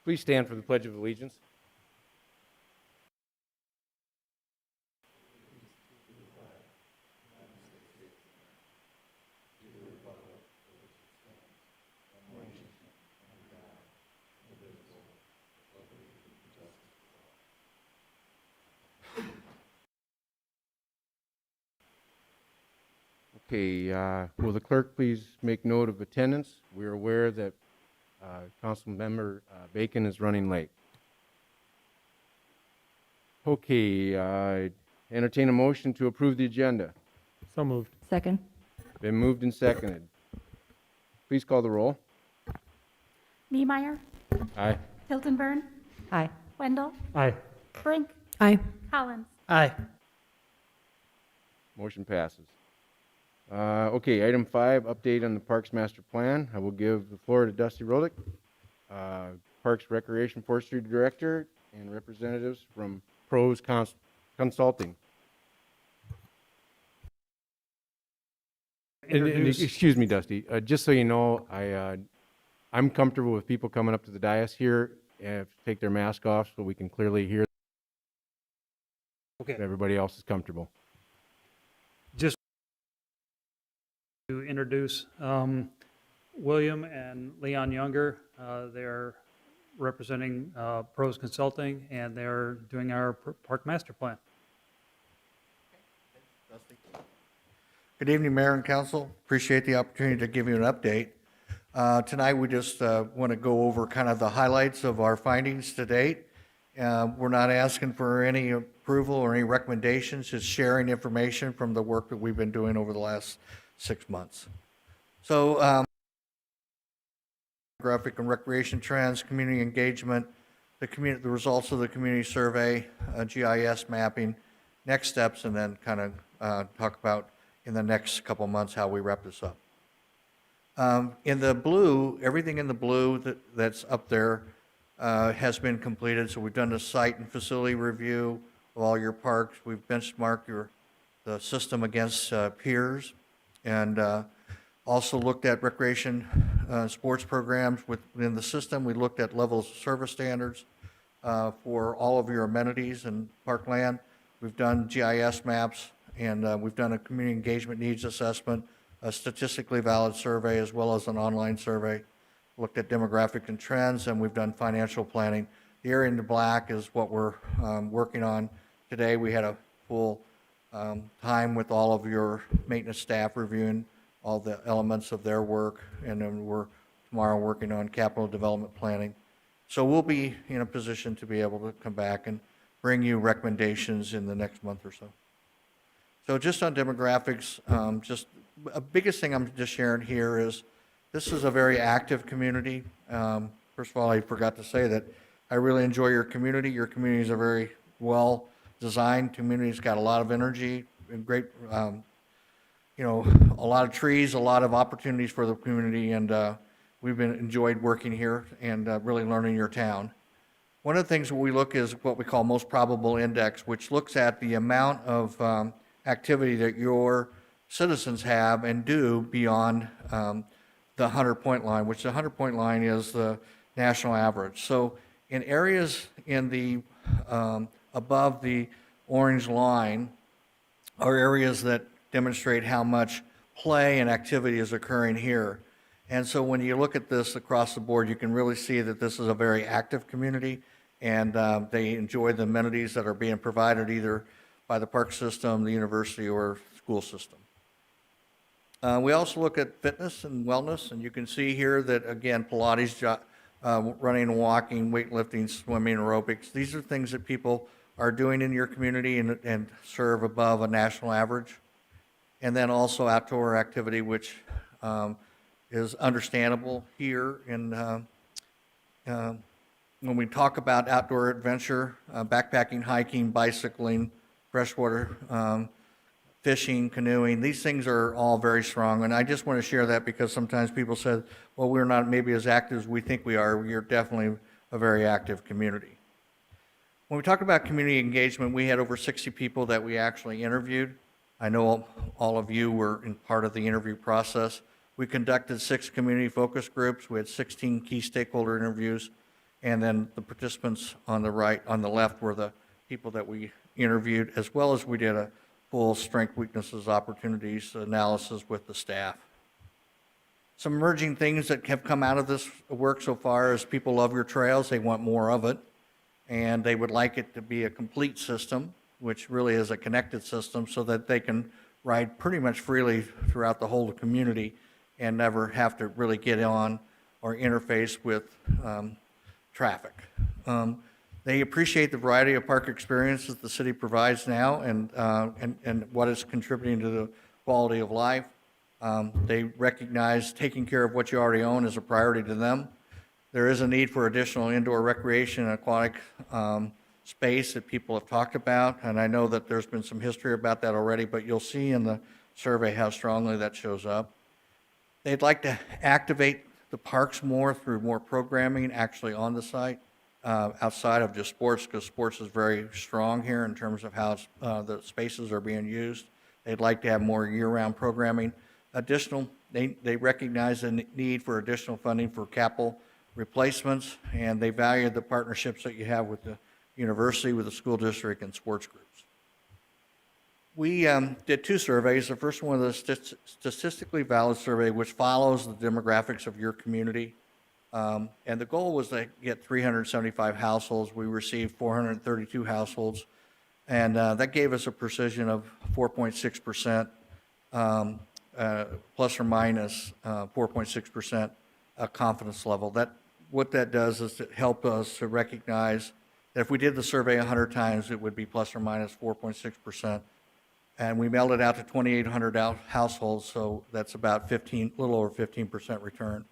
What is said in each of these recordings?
Please stand for the Pledge of Allegiance. Okay, will the clerk please make note of attendance? We are aware that Council Member Bacon is running late. Okay, entertain a motion to approve the agenda. So moved. Second. Been moved and seconded. Please call the roll. Niemeyer, Aye. Hiltonburn, Aye. Wendell, Aye. Brink, Aye. Collins. Aye. Motion passes. Okay, item 5, update on the Parks Master Plan. I will give the floor to Dusty Rodick, Parks Recreation Forestry Director, and representatives from Pros Consulting. And excuse me, Dusty, just so you know, I'm comfortable with people coming up to the dais here and take their mask off so we can clearly hear. Okay. Everybody else is comfortable. Just to introduce William and Leon Younger. They're representing Pros Consulting, and they're doing our Park Master Plan. Good evening, Mayor and Council. Appreciate the opportunity to give you an update. Tonight, we just want to go over kind of the highlights of our findings to date. We're not asking for any approval or any recommendations, just sharing information from the work that we've been doing over the last 6 months. So, graphic and recreation trends, community engagement, the results of the community survey, GIS mapping, next steps, and then kind of talk about in the next couple months how we wrap this up. In the blue, everything in the blue that's up there has been completed. So we've done the site and facility review of all your parks. We've benchmarked the system against peers, and also looked at recreation sports programs within the system. We looked at levels of service standards for all of your amenities and parkland. We've done GIS maps, and we've done a community engagement needs assessment, a statistically valid survey, as well as an online survey. Looked at demographic and trends, and we've done financial planning. The area in the black is what we're working on today. We had a full time with all of your maintenance staff reviewing all the elements of their work, and then we're tomorrow working on capital development planning. So we'll be in a position to be able to come back and bring you recommendations in the next month or so. So just on demographics, just a biggest thing I'm just sharing here is this is a very active community. First of all, I forgot to say that I really enjoy your community. Your community is a very well-designed community. It's got a lot of energy and great, a lot of trees, a lot of opportunities for the community, and we've enjoyed working here and really learning your town. One of the things we look is what we call most probable index, which looks at the amount of activity that your citizens have and do beyond the 100-point line, which the 100-point line is the national average. So in areas in the above the orange line are areas that demonstrate how much play and activity is occurring here. And so when you look at this across the board, you can really see that this is a very active community, and they enjoy the amenities that are being provided either by the park system, the university, or school system. We also look at fitness and wellness, and you can see here that, again, Pilates, running and walking, weightlifting, swimming, aerobics, these are things that people are doing in your community and serve above a national average. And then also outdoor activity, which is understandable here. When we talk about outdoor adventure, backpacking, hiking, bicycling, freshwater fishing, canoeing, these things are all very strong. And I just want to share that because sometimes people said, well, we're not maybe as active as we think we are. You're definitely a very active community. When we talk about community engagement, we had over 60 people that we actually interviewed. I know all of you were in part of the interview process. We conducted 6 community focus groups. We had 16 key stakeholder interviews, And then the participants on the right, on the left were the people that we interviewed, as well as we did a full strength, weaknesses, opportunities analysis with the staff. Some emerging things that have come out of this work so far is people love your trails, they want more of it, and they would like it to be a complete system, which really is a connected system, so that they can ride pretty much freely throughout the whole community and never have to really get on or interface with traffic. They appreciate the variety of park experiences the city provides now and what is contributing to the quality of life. They recognize taking care of what you already own is a priority to them. There is a need for additional indoor recreation and aquatic space that people have talked about, and I know that there's been some history about that already, but you'll see in the survey how strongly that shows up. They'd like to activate the parks more through more programming actually on the site, outside of just sports, because sports is very strong here in terms of how the spaces are being used. They'd like to have more year-round programming. They recognize the need for additional funding for capital replacements, and they value the partnerships that you have with the university, with the school district, and sports groups. We did 2 surveys. The first one was a statistically valid survey, which follows the demographics of your community. And the goal was to get 375 households. We received 432 households, and that gave us a precision of 4.6%, plus or minus 4.6% confidence level. What that does is it helped us to recognize that if we did the survey 100 times, it would be plus or minus 4.6%. And we mailed it out to 2,800 households, so that's about little over 15% return.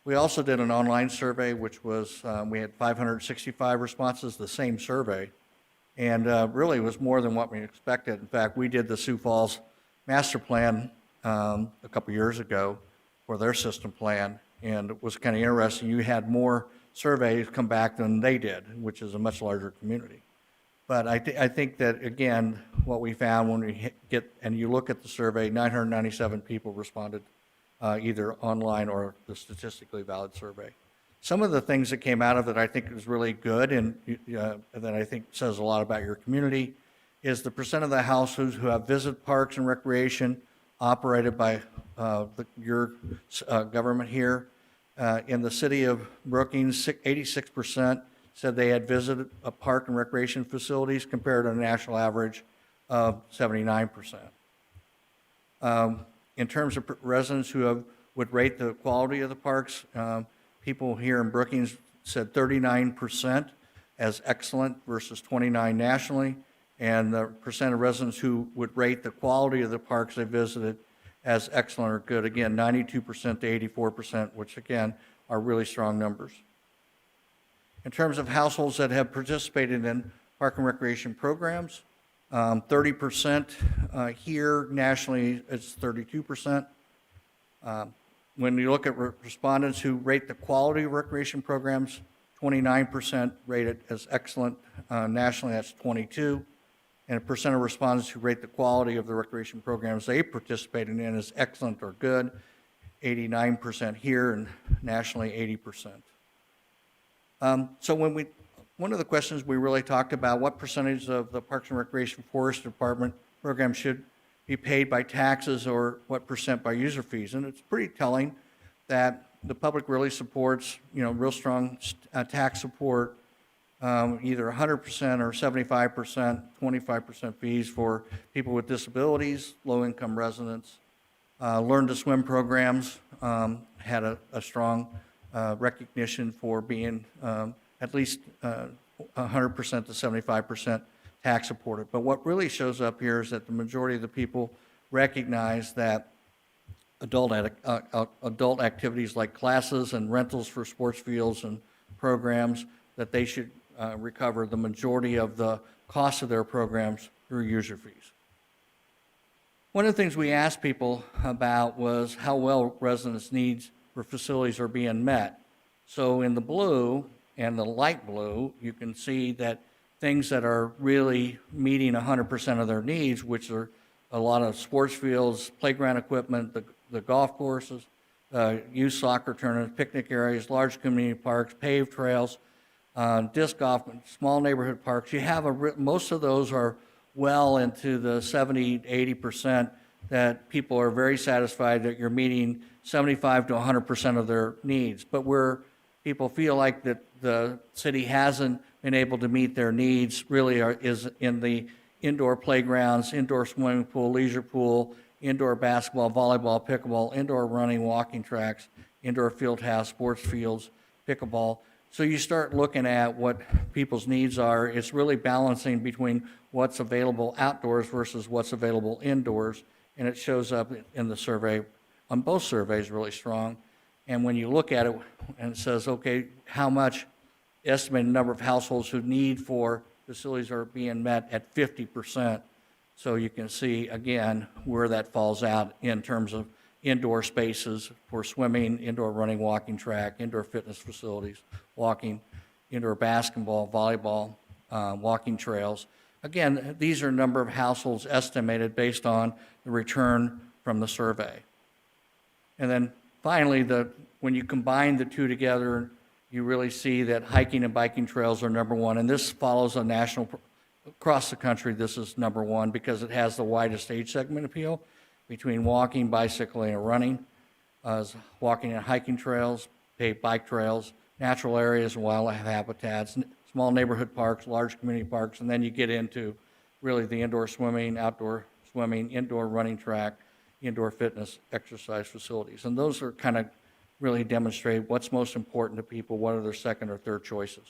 We also did an online survey, which was, we had 565 responses, the same survey, and really was more than what we expected. In fact, we did the Sioux Falls master plan a couple years ago for their system plan, and it was kind of interesting. You had more surveys come back than they did, which is a much larger community. But I think that, again, what we found when we you look at the survey, 997 people responded either online or the statistically valid survey. Some of the things that came out of it I think is really good and that I think says a lot about your community is the percent of the households who have visited parks and recreation operated by your government here. In the city of Brookings, 86% said they had visited a park and recreation facilities compared to a national average of 79%. In terms of residents who would rate the quality of the parks, people here in Brookings said 39% as excellent versus 29% nationally, and the percent of residents who would rate the quality of the parks they visited as excellent or good, again, 92% to 84%, which again are really strong numbers. In terms of households that have participated in park and recreation programs, 30% here, nationally it's 32%. When you look at respondents who rate the quality of recreation programs, 29% rate it as excellent. Nationally, that's 22%. And a percent of respondents who rate the quality of the recreation programs they participated in as excellent or good, 89% here, and nationally 80%. So one of the questions we really talked about, what percentage of the Parks and Recreation Forest Department program should be paid by taxes or what percent by user fees? And it's pretty telling that the public really supports, real strong tax support, either 100% or 75%, 25% fees for people with disabilities, low-income residents. Learn to Swim programs had a strong recognition for being at least 100% to 75% tax supported. But what really shows up here is that the majority of the people recognize that adult activities like classes and rentals for sports fields and programs, that they should recover the majority of the cost of their programs through user fees. One of the things we asked people about was how well residents' needs for facilities are being met. So in the blue and the light blue, you can see that things that are really meeting 100% of their needs, which are a lot of sports fields, playground equipment, the golf courses, youth soccer tournaments, picnic areas, large community parks, paved trails, disc golf, small neighborhood parks, you have most of those are well into the 70, 80% that people are very satisfied that you're meeting 75 to 100% of their needs. But where people feel like that the city hasn't been able to meet their needs really is in the indoor playgrounds, indoor swimming pool, leisure pool, indoor basketball, volleyball, pickleball, indoor running, walking tracks, indoor field house, sports fields, pickleball. So you start looking at what people's needs are. It's really balancing between what's available outdoors versus what's available indoors, and it shows up in the survey, on both surveys, really strong. And when you look at it and it says, okay, how much estimated number of households who need for facilities are being met at 50%. So you can see, again, where that falls out in terms of indoor spaces for swimming, indoor running, walking track, indoor fitness facilities, walking, indoor basketball, volleyball, walking trails. Again, these are number of households estimated based on the return from the survey. And then finally, when you combine the two together, you really see that hiking and biking trails are number one. And this follows a national, across the country, this is number one because it has the widest age segment appeal between walking, bicycling, and running, walking and hiking trails, paved bike trails, natural areas and wildlife habitats, small neighborhood parks, large community parks, and then you get into really the indoor swimming, outdoor swimming, indoor running track, indoor fitness, exercise facilities. And those are kind of really demonstrate what's most important to people, what are their second or third choices.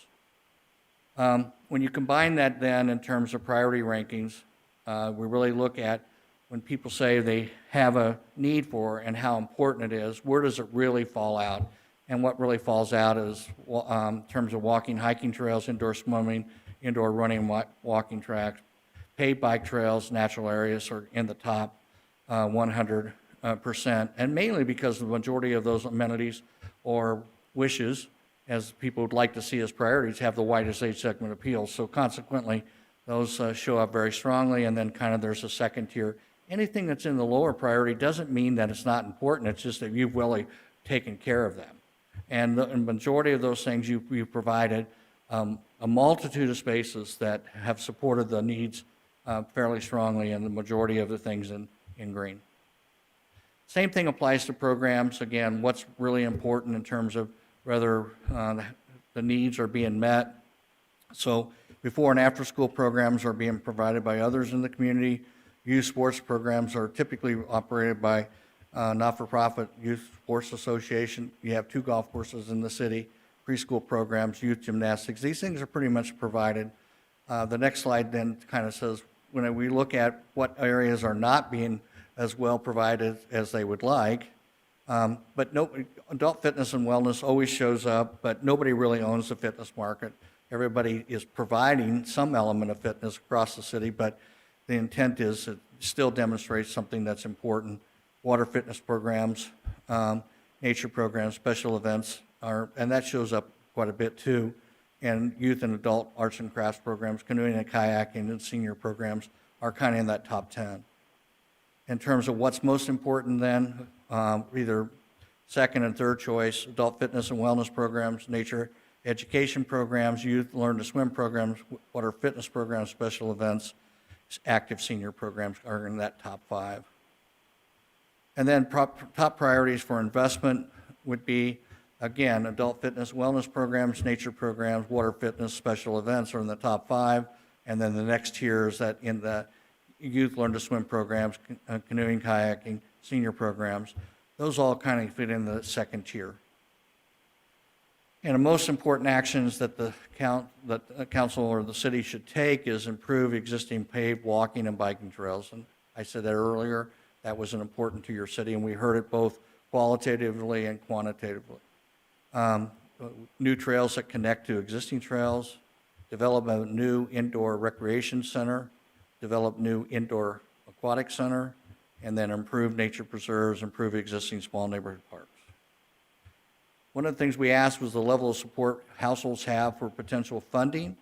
When you combine that then in terms of priority rankings, we really look at when people say they have a need for and how important it is, where does it really fall out? And what really falls out is in terms of walking, hiking trails, indoor swimming, indoor running, walking tracks, paved bike trails, natural areas are in the top 100%, and mainly because the majority of those amenities or wishes, as people would like to see as priorities, have the widest age segment appeal. So consequently, those show up very strongly, and then kind of there's a second tier. Anything that's in the lower priority doesn't mean that it's not important, it's just that you've really taken care of them. And the majority of those things you've provided a multitude of spaces that have supported the needs fairly strongly, and the majority of the things in green. Same thing applies to programs. Again, what's really important in terms of whether the needs are being met. So before and after school programs are being provided by others in the community. Youth sports programs are typically operated by not-for-profit youth sports association. You have 2 golf courses in the city, preschool programs, youth gymnastics. These things are pretty much provided. The next slide then kind of says, when we look at what areas are not being as well provided as they would like, but adult fitness and wellness always shows up, but nobody really owns the fitness market. Everybody is providing some element of fitness across the city, but the intent is it still demonstrates something that's important. Water fitness programs, nature programs, special events and that shows up quite a bit too. And youth and adult arts and crafts programs, canoeing and kayaking, and senior programs are kind of in that top 10. In terms of what's most important then, either second and third choice, adult fitness and wellness programs, nature education programs, youth learn to swim programs, water fitness programs, special events, active senior programs are in that top 5. And then top priorities for investment would be, again, adult fitness, wellness programs, nature programs, water fitness, special events are in the top 5. And then the next tier is that in the youth learn to swim programs, canoeing, kayaking, senior programs. Those all kind of fit in the second tier. And the most important actions that the council or the city should take is improve existing paved walking and biking trails. And I said that earlier, that was important to your city, and we heard it both qualitatively and quantitatively. New trails that connect to existing trails, develop a new indoor recreation center, develop new indoor aquatic center, and then improve nature preserves, improve existing small neighborhood parks. One of the things we asked was the level of support households have for potential funding.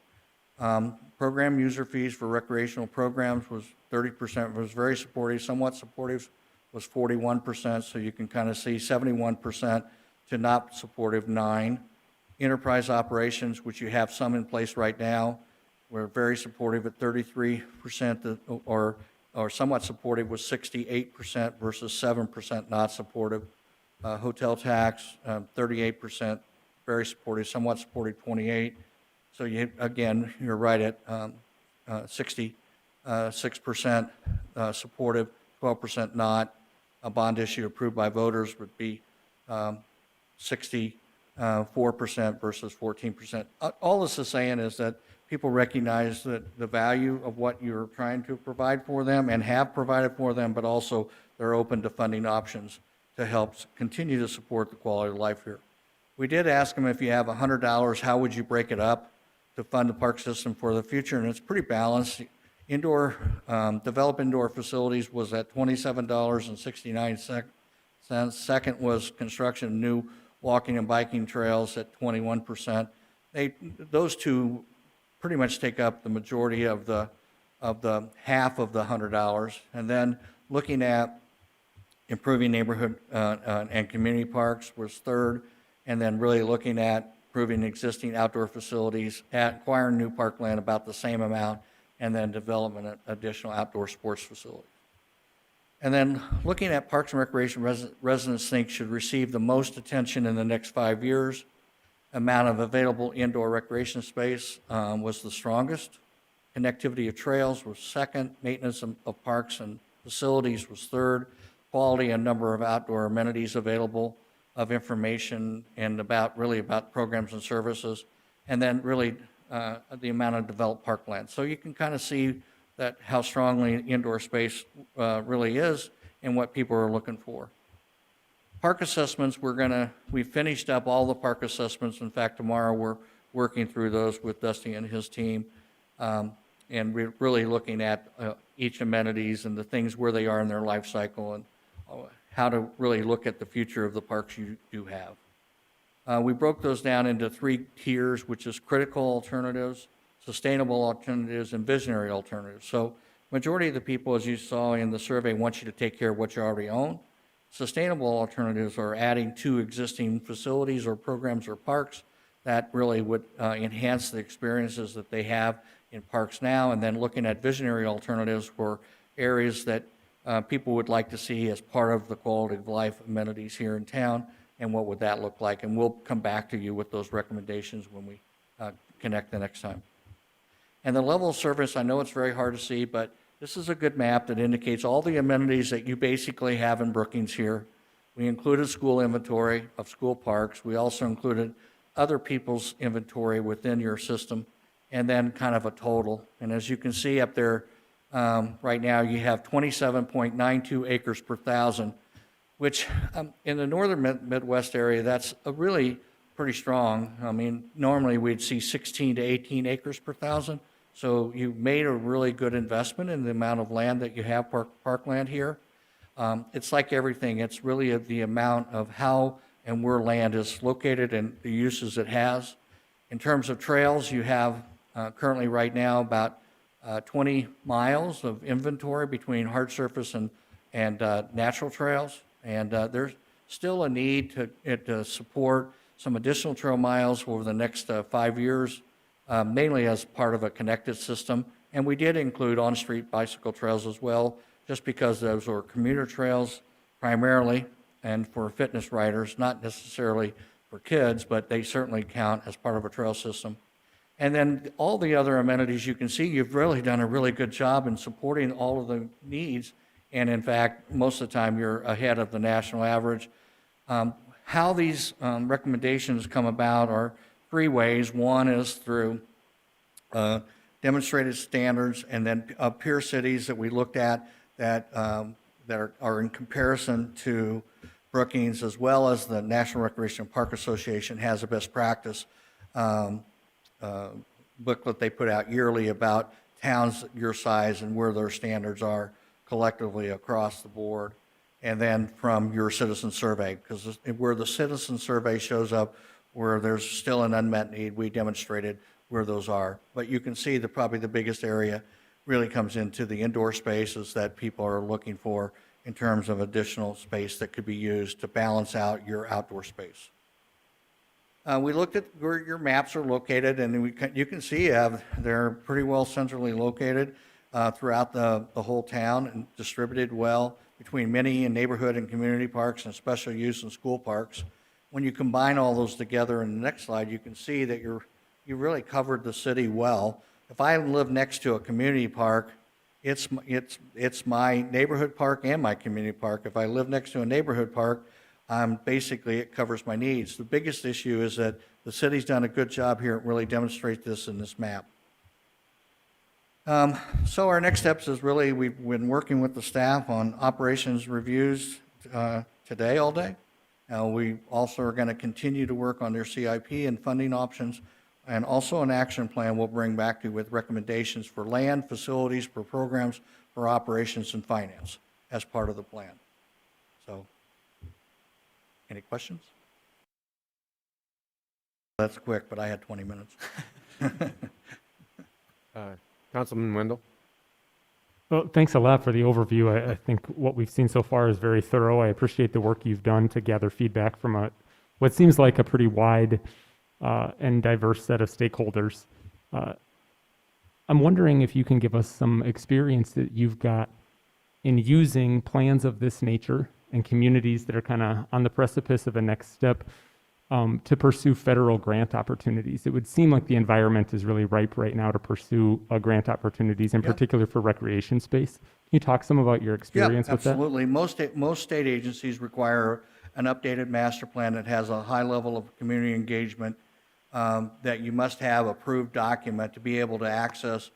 Program user fees for recreational programs was 30%, was very supportive. Somewhat supportive was 41%, so you can kind of see 71% to not supportive, 9. Enterprise operations, which you have some in place right now, we're very supportive at 33%, or somewhat supportive was 68% versus 7% not supportive. Hotel tax, 38%, very supportive, somewhat supportive, 28. So you, again, you're right at 66% supportive, 12% not. A bond issue approved by voters would be 64% versus 14%. All this is saying is that people recognize that the value of what you're trying to provide for them and have provided for them, but also they're open to funding options to help continue to support the quality of life here. We did ask them, if you have $100, how would you break it up to fund the park system for the future? And it's pretty balanced. Develop indoor facilities was at $27.69. Second was construction of new walking and biking trails at 21%. Those two pretty much take up the majority of the half of the $100. And then looking at improving neighborhood and community parks was third, and then really looking at improving existing outdoor facilities, acquiring new parkland about the same amount, and then development of additional outdoor sports facilities. And then looking at Parks and Recreation, residents think should receive the most attention in the next 5 years. Amount of available indoor recreation space was the strongest. Connectivity of trails was second. Maintenance of parks and facilities was third. Quality and number of outdoor amenities available, of information, and about programs and services. And then really the amount of developed parkland. So you can kind of see that how strongly indoor space really is and what people are looking for. Park assessments, we finished up all the park assessments. In fact, tomorrow we're working through those with Dusty and his team. And we're really looking at each amenities and the things where they are in their life cycle, and how to really look at the future of the parks you do have. We broke those down into 3 tiers, which is critical alternatives, sustainable alternatives, and visionary alternatives. So majority of the people, as you saw in the survey, want you to take care of what you already own. Sustainable alternatives are adding to existing facilities or programs or parks that really would enhance the experiences that they have in parks now, and then looking at visionary alternatives for areas that people would like to see as part of the quality of life amenities here in town, and what would that look like. And we'll come back to you with those recommendations when we connect the next time. And the level of service, I know it's very hard to see, but this is a good map that indicates all the amenities that you basically have in Brookings here. We included school inventory of school parks. We also included other people's inventory within your system, and then kind of a total. And as you can see up there, right now you have 27.92 acres per thousand, which in the northern Midwest area, that's a really pretty strong. I mean, normally we'd see 16 to 18 acres per thousand. So you made a really good investment in the amount of land that you have, parkland here. It's like everything. It's really the amount of how and where land is located and the uses it has. In terms of trails, you have currently right now about 20 miles of inventory between hard surface and natural trails. And there's still a need to support some additional trail miles over the next 5 years, mainly as part of a connected system. And we did include on-street bicycle trails as well, just because those are commuter trails primarily, and for fitness riders, not necessarily for kids, but they certainly count as part of a trail system. And then all the other amenities, you can see you've really done a really good job in supporting all of the needs. And in fact, most of the time you're ahead of the national average. How these recommendations come about are 3 ways. One is through demonstrated standards, and then peer cities that we looked at that are in comparison to Brookings, as well as the National Recreation Park Association has a best practice booklet they put out yearly about towns your size and where their standards are collectively across the board. And then from your citizen survey, because where the citizen survey shows up where there's still an unmet need, we demonstrated where those are. But you can see that probably the biggest area really comes into the indoor spaces that people are looking for in terms of additional space that could be used to balance out your outdoor space. We looked at where your maps are located, and you can see they're pretty well centrally located throughout the whole town and distributed well between many and neighborhood and community parks and special use and school parks. When you combine all those together in the next slide, you can see that you really covered the city well. If I live next to a community park, it's my neighborhood park and my community park. If I live next to a neighborhood park, basically it covers my needs. The biggest issue is that the city's done a good job here and really demonstrate this in this map. So our next steps is really, we've been working with the staff on operations reviews today, all day. We also are going to continue to work on their CIP and funding options, and also an action plan we'll bring back to you with recommendations for land, facilities, for programs, for operations and finance as part of the plan. So, any questions? That's quick, but I had 20 minutes. Councilman Wendell? Well, thanks a lot for the overview. I think what we've seen so far is very thorough. I appreciate the work you've done to gather feedback from what seems like a pretty wide and diverse set of stakeholders. I'm wondering if you can give us some experience that you've got in using plans of this nature and communities that are kind of on the precipice of a next step to pursue federal grant opportunities. It would seem like the environment is really ripe right now to pursue grant opportunities, in particular for recreation space. Can you talk some about your experience with that? Absolutely. Most state agencies require an updated master plan that has a high level of community engagement, that you must have approved document to be able to access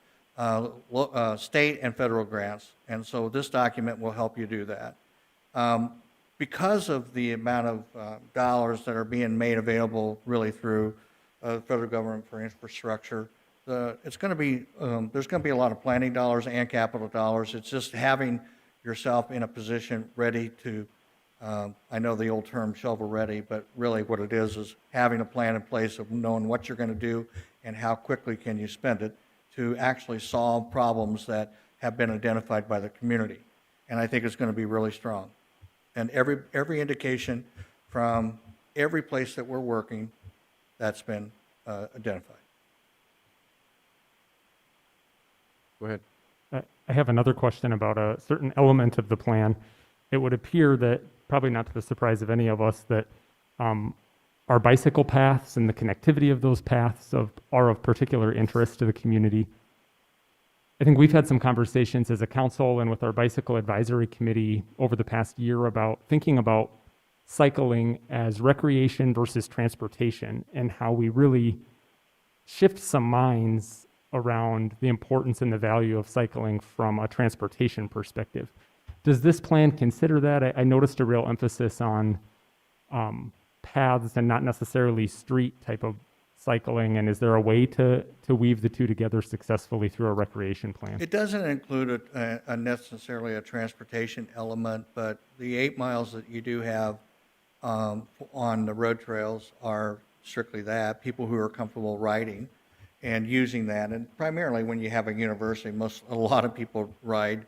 state and federal grants. And so this document will help you do that. Because of the amount of dollars that are being made available really through the federal government for infrastructure, it's going to be, there's going to be a lot of planning dollars and capital dollars. It's just having yourself in a position ready to, I know the old term shovel ready, but really what it is having a plan in place of knowing what you're going to do and how quickly can you spend it to actually solve problems that have been identified by the community. And I think it's going to be really strong. And every indication from every place that we're working, that's been identified. Go ahead. I have another question about a certain element of the plan. It would appear that, probably not to the surprise of any of us, that our bicycle paths and the connectivity of those paths are of particular interest to the community. I think we've had some conversations as a council and with our bicycle advisory committee over the past year about thinking about cycling as recreation versus transportation and how we really shift some minds around the importance and the value of cycling from a transportation perspective. Does this plan consider that? I noticed a real emphasis on paths and not necessarily street type of cycling, and is there a way to weave the two together successfully through a recreation plan? It doesn't include necessarily a transportation element, but the 8 miles that you do have on the road trails are strictly that, people who are comfortable riding and using that. And primarily when you have a university, a lot of people ride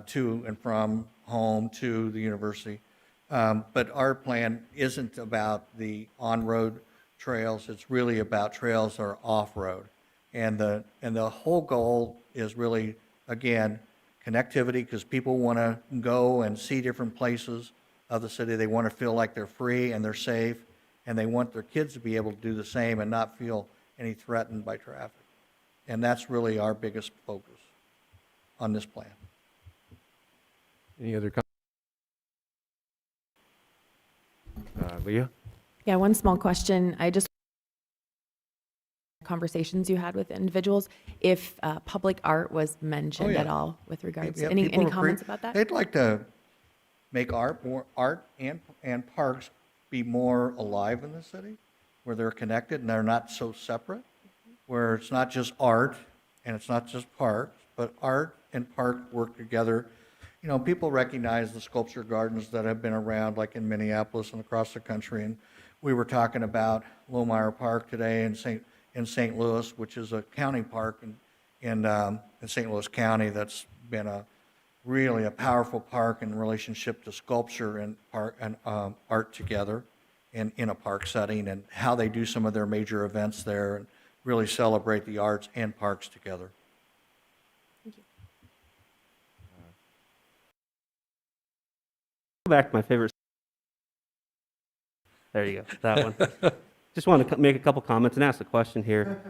to and from home to the university. But our plan isn't about the on-road trails. It's really about trails that are off-road. And the whole goal is really, again, connectivity, because people want to go and see different places of the city. They want to feel like they're free and they're safe, and they want their kids to be able to do the same and not feel any threatened by traffic. And that's really our biggest focus on this plan. Any other Leah? Yeah, one small question. I just conversations you had with individuals, if public art was mentioned yeah. at all with regards. Yeah, Any people are comments about that? They'd like to make art and parks be more alive in the city, where they're connected and they're not so separate, where it's not just art and it's not just parks, but art and park work together. You know, people recognize the sculpture gardens that have been around, like in Minneapolis and across the country. And we were talking about Lohmeyer Park today in St. Louis, which is a county park in St. Louis County that's been really a powerful park in relationship to sculpture and art together. in a park setting and how they do some of their major events there and really celebrate the arts and parks together. Go back to my favorite. There you go, that one. Just want to make a couple comments and ask a question here.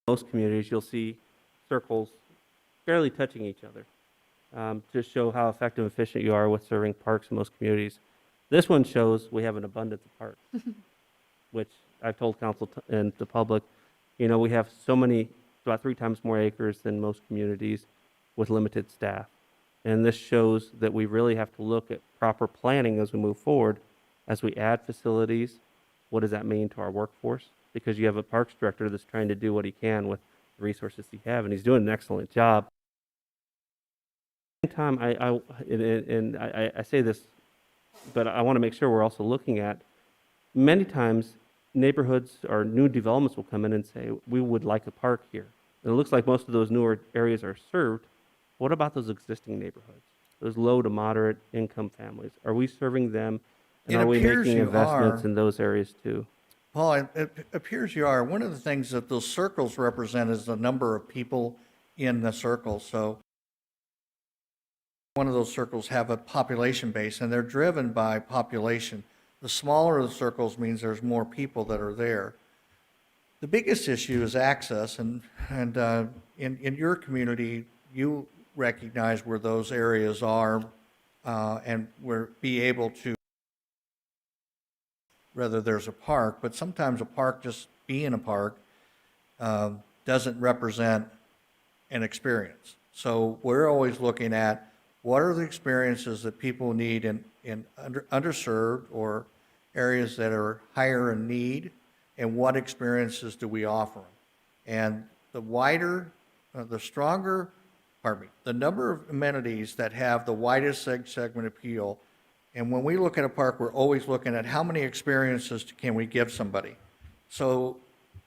Most communities, you'll see circles fairly touching each other to show how effective and efficient you are with serving parks in most communities. This one shows we have an abundance of parks, which I've told council and the public, you know, we have so many, about 3 times more acres than most communities with limited staff. And this shows that we really have to look at proper planning as we move forward. As we add facilities, what does that mean to our workforce? Because you have a parks director that's trying to do what he can with the resources he have, and he's doing an excellent job. At the same time, I say this, but I want to make sure we're also looking at, many times neighborhoods or new developments will come in and say, we would like a park here. And it looks like most of those newer areas are served. What about those existing neighborhoods, those low to moderate income families? Are we serving them? And It are we appears making you investments are. in those areas too? Paul, it appears you are. One of the things that those circles represent is the number of people in the circle. So one of those circles have a population base, and they're driven by population. The smaller the circles means there's more people that are there. The biggest issue is access, and in your community, you recognize where those areas are, and be able to, whether there's a park, but sometimes a park, just being a park, doesn't represent an experience. So we're always looking at what are the experiences that people need in underserved or areas that are higher in need, and what experiences do we offer them? And the wider, the stronger, the number of amenities that have the widest segment appeal. And when we look at a park, we're always looking at how many experiences can we give somebody. So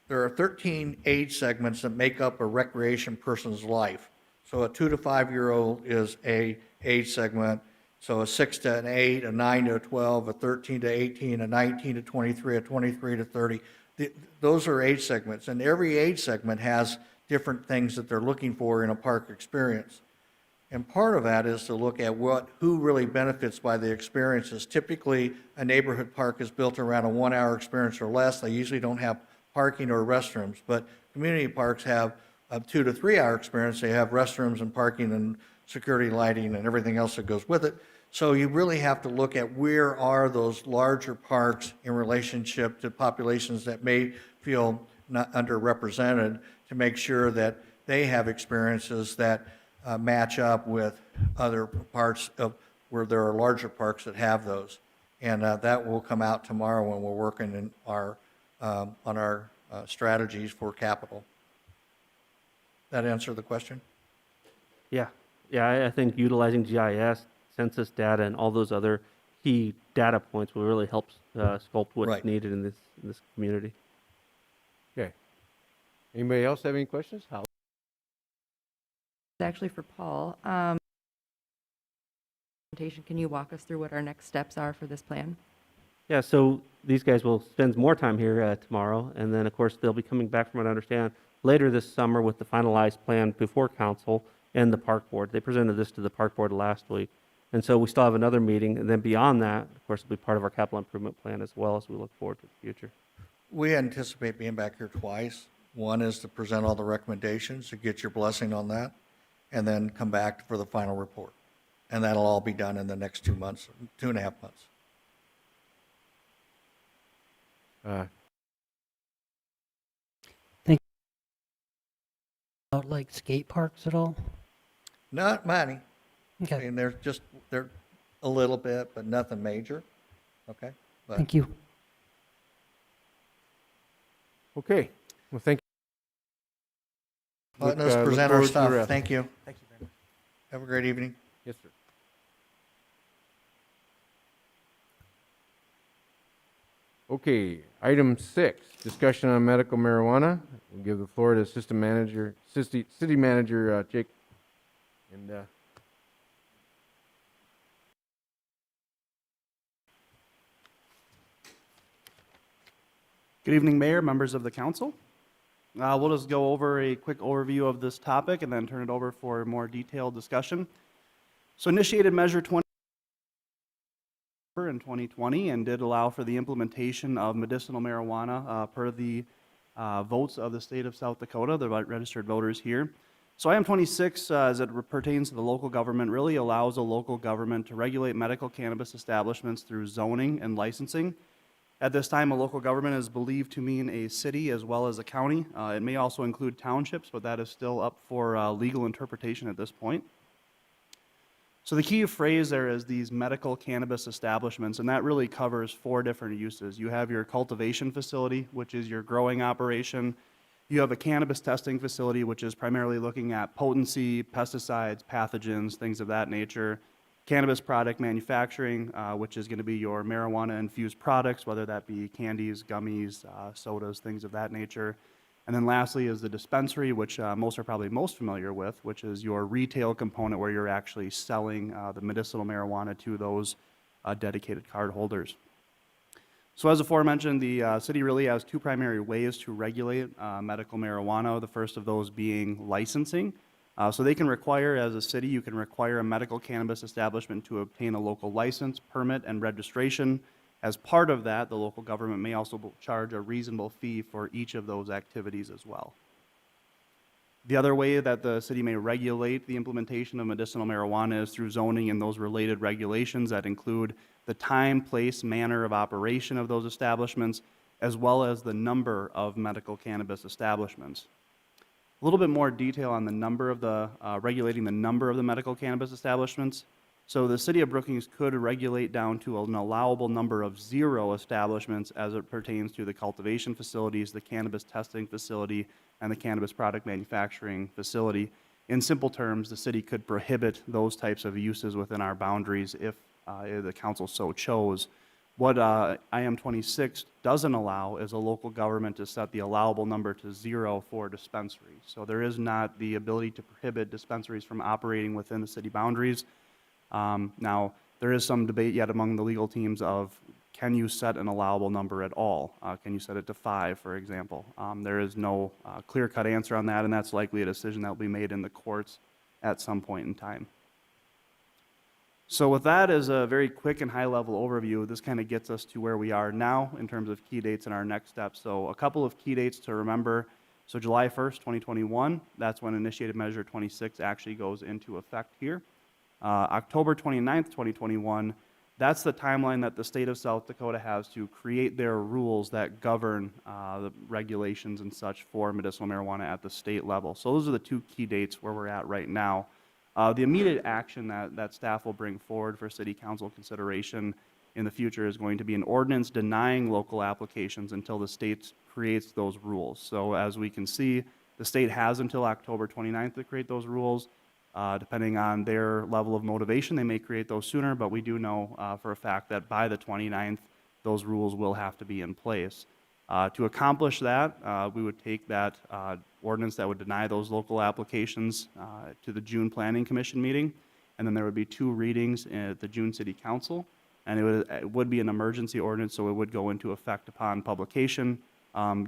there are 13 age segments that make up a recreation person's life. So a 2 to 5 year old is a age segment. So a 6 to an 8, a 9 to a 12, a 13 to 18, a 19 to 23, a 23 to 30. Those are age segments, and every age segment has different things that they're looking for in a park experience. And part of that is to look at who really benefits by the experiences. Typically, a neighborhood park is built around a 1 hour experience or less. They usually don't have parking or restrooms, but community parks have a 2 to 3 hour experience. They have restrooms and parking and security lighting and everything else that goes with it. So you really have to look at where are those larger parks in relationship to populations that may feel not underrepresented, to make sure that they have experiences that match up with other parts of where there are larger parks that have those. And that will come out tomorrow when we're working in on our strategies for capital. That answer the question? Yeah, I think utilizing GIS, census data, and all those other key data points will really help sculpt what's Right. needed in this community. Okay. Anybody else have any questions? How? Actually for Paul. Can you walk us through what our next steps are for this plan? Yeah, so these guys will spend more time here tomorrow, and then, of course, they'll be coming back, from what I understand, later this summer with the finalized plan before council and the park board. They presented this to the park board last week. And so we still have another meeting, and then beyond that, of course, it'll be part of our capital improvement plan as well as we look forward to the future. We anticipate being back here twice. One is to present all the recommendations, to get your blessing on that, and then come back for the final report. And that'll all be done in the next 2 months, 2.5 months. About like skate parks at all? Not many. I Okay, mean, they're a little bit, but nothing major. Okay? But thank you. Okay. Well, thank you. letting us Look present our forward to the stuff. rest. Thank you. Have a great evening. Yes, sir. Okay, item 6, discussion on medical marijuana. We'll give the floor to city manager Jake. And Good evening, Mayor, members of the council. We'll just go over a quick overview of this topic and then turn it over for more detailed discussion. So initiated Measure 20 in 2020 and did allow for the implementation of medicinal marijuana per the votes of the state of South Dakota, the registered voters here. So item 26, as it pertains to the local government, really allows a local government to regulate medical cannabis establishments through zoning and licensing. At this time, a local government is believed to mean a city as well as a county. It may also include townships, but that is still up for legal interpretation at this point. So the key phrase there is these medical cannabis establishments, and that really covers 4 different uses. You have your cultivation facility, which is your growing operation. You have a cannabis testing facility, which is primarily looking at potency, pesticides, pathogens, things of that nature. Cannabis product manufacturing, which is going to be your marijuana-infused products, whether that be candies, gummies, sodas, things of that nature. And then lastly is the dispensary, which most are probably most familiar with, which is your retail component where you're actually selling the medicinal marijuana to those dedicated card holders. So as aforementioned, the city really has 2 primary ways to regulate medical marijuana, the first of those being licensing. So they can require, as a city, you can require a medical cannabis establishment to obtain a local license, permit, and registration. As part of that, the local government may also charge a reasonable fee for each of those activities as well. The other way that the city may regulate the implementation of medicinal marijuana is through zoning and those related regulations that include the time, place, manner of operation of those establishments, as well as the number of medical cannabis establishments. A little bit more detail on the number of the, regulating the number of the medical cannabis establishments. So the city of Brookings could regulate down to an allowable number of 0 establishments as it pertains to the cultivation facilities, the cannabis testing facility, and the cannabis product manufacturing facility. In simple terms, the city could prohibit those types of uses within our boundaries if the council so chose. What IM 26 doesn't allow is a local government to set the allowable number to 0 for dispensaries. So there is not the ability to prohibit dispensaries from operating within the city boundaries. Now, there is some debate yet among the legal teams of, can you set an allowable number at all? Can you set it to 5, for example? There is no clear-cut answer on that, and that's likely a decision that will be made in the courts at some point in time. So with that as a very quick and high-level overview, this kind of gets us to where we are now in terms of key dates and our next steps. So a couple of key dates to remember. So July 1st, 2021, that's when Initiated Measure 26 actually goes into effect here. October 29th, 2021, that's the timeline that the state of South Dakota has to create their rules that govern the regulations and such for medicinal marijuana at the state level. So those are the 2 key dates where we're at right now. The immediate action that staff will bring forward for city council consideration in the future is going to be an ordinance denying local applications until the state creates those rules. So as we can see, the state has until October 29th to create those rules. Depending on their level of motivation, they may create those sooner, but we do know for a fact that by the 29th, those rules will have to be in place. To accomplish that, we would take that ordinance that would deny those local applications to the June Planning Commission meeting, and then there would be 2 readings at the June City Council, and it would be an emergency ordinance, so it would go into effect upon publication.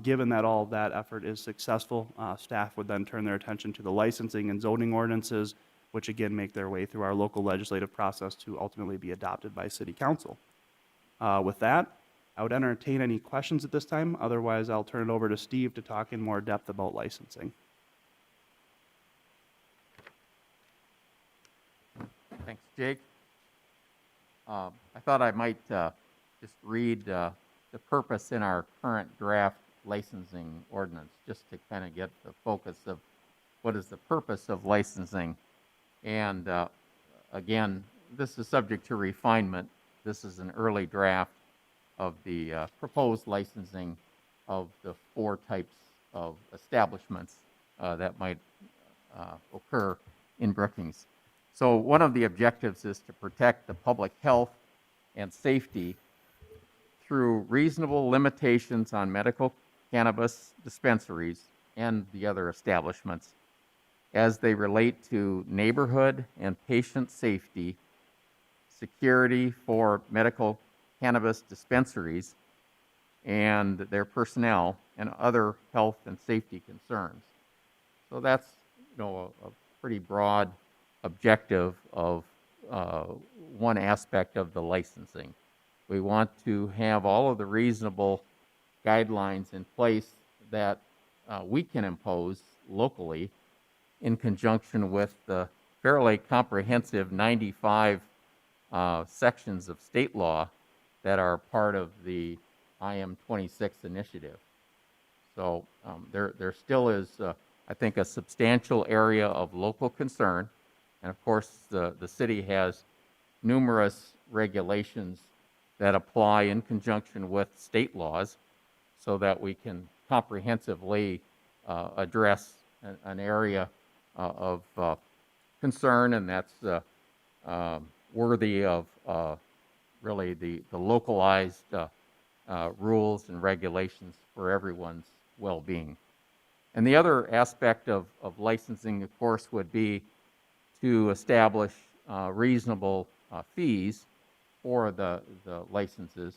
Given that all of that effort is successful, staff would then turn their attention to the licensing and zoning ordinances, which again make their way through our local legislative process to ultimately be adopted by City Council. With that, I would entertain any questions at this time. Otherwise, I'll turn it over to Steve to talk in more depth about licensing. Thanks, Jake. I thought I might just read the purpose in our current draft licensing ordinance, just to kind of get the focus of what is the purpose of licensing. And again, this is subject to refinement. This is an early draft of the proposed licensing of the 4 types of establishments that might occur in Brookings. So one of the objectives is to protect the public health and safety through reasonable limitations on medical cannabis dispensaries and the other establishments as they relate to neighborhood and patient safety, security for medical cannabis dispensaries, and their personnel and other health and safety concerns. So that's, a pretty broad objective of one aspect of the licensing. We want to have all of the reasonable guidelines in place that we can impose locally in conjunction with the fairly comprehensive 95 sections of state law that are part of the IM 26 initiative. So there still is, I think, a substantial area of local concern. And of course, the city has numerous regulations that apply in conjunction with state laws so that we can comprehensively address an area of concern, and that's worthy of really the localized rules and regulations for everyone's well-being. And the other aspect of licensing, of course, would be to establish reasonable fees for the licenses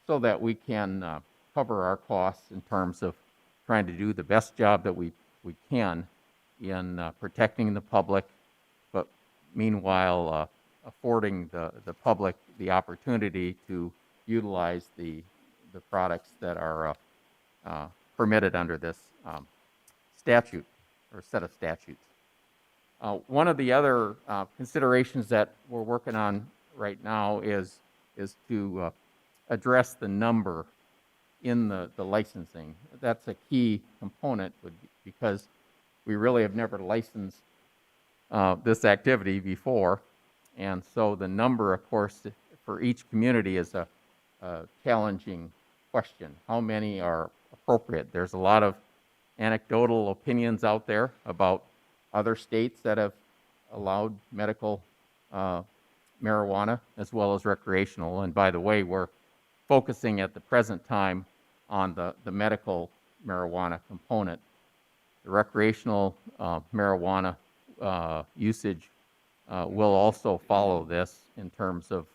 so that we can cover our costs in terms of trying to do the best job that we can in protecting the public, but meanwhile affording the public the opportunity to utilize the products that are permitted under this statute or set of statutes. One of the other considerations that we're working on right now is to address the number in the licensing. That's a key component because we really have never licensed this activity before. And so the number, of course, for each community is a challenging question. How many are appropriate? There's a lot of anecdotal opinions out there about other states that have allowed medical marijuana as well as recreational. And by the way, we're focusing at the present time on the medical marijuana component. The recreational marijuana usage will also follow this in terms of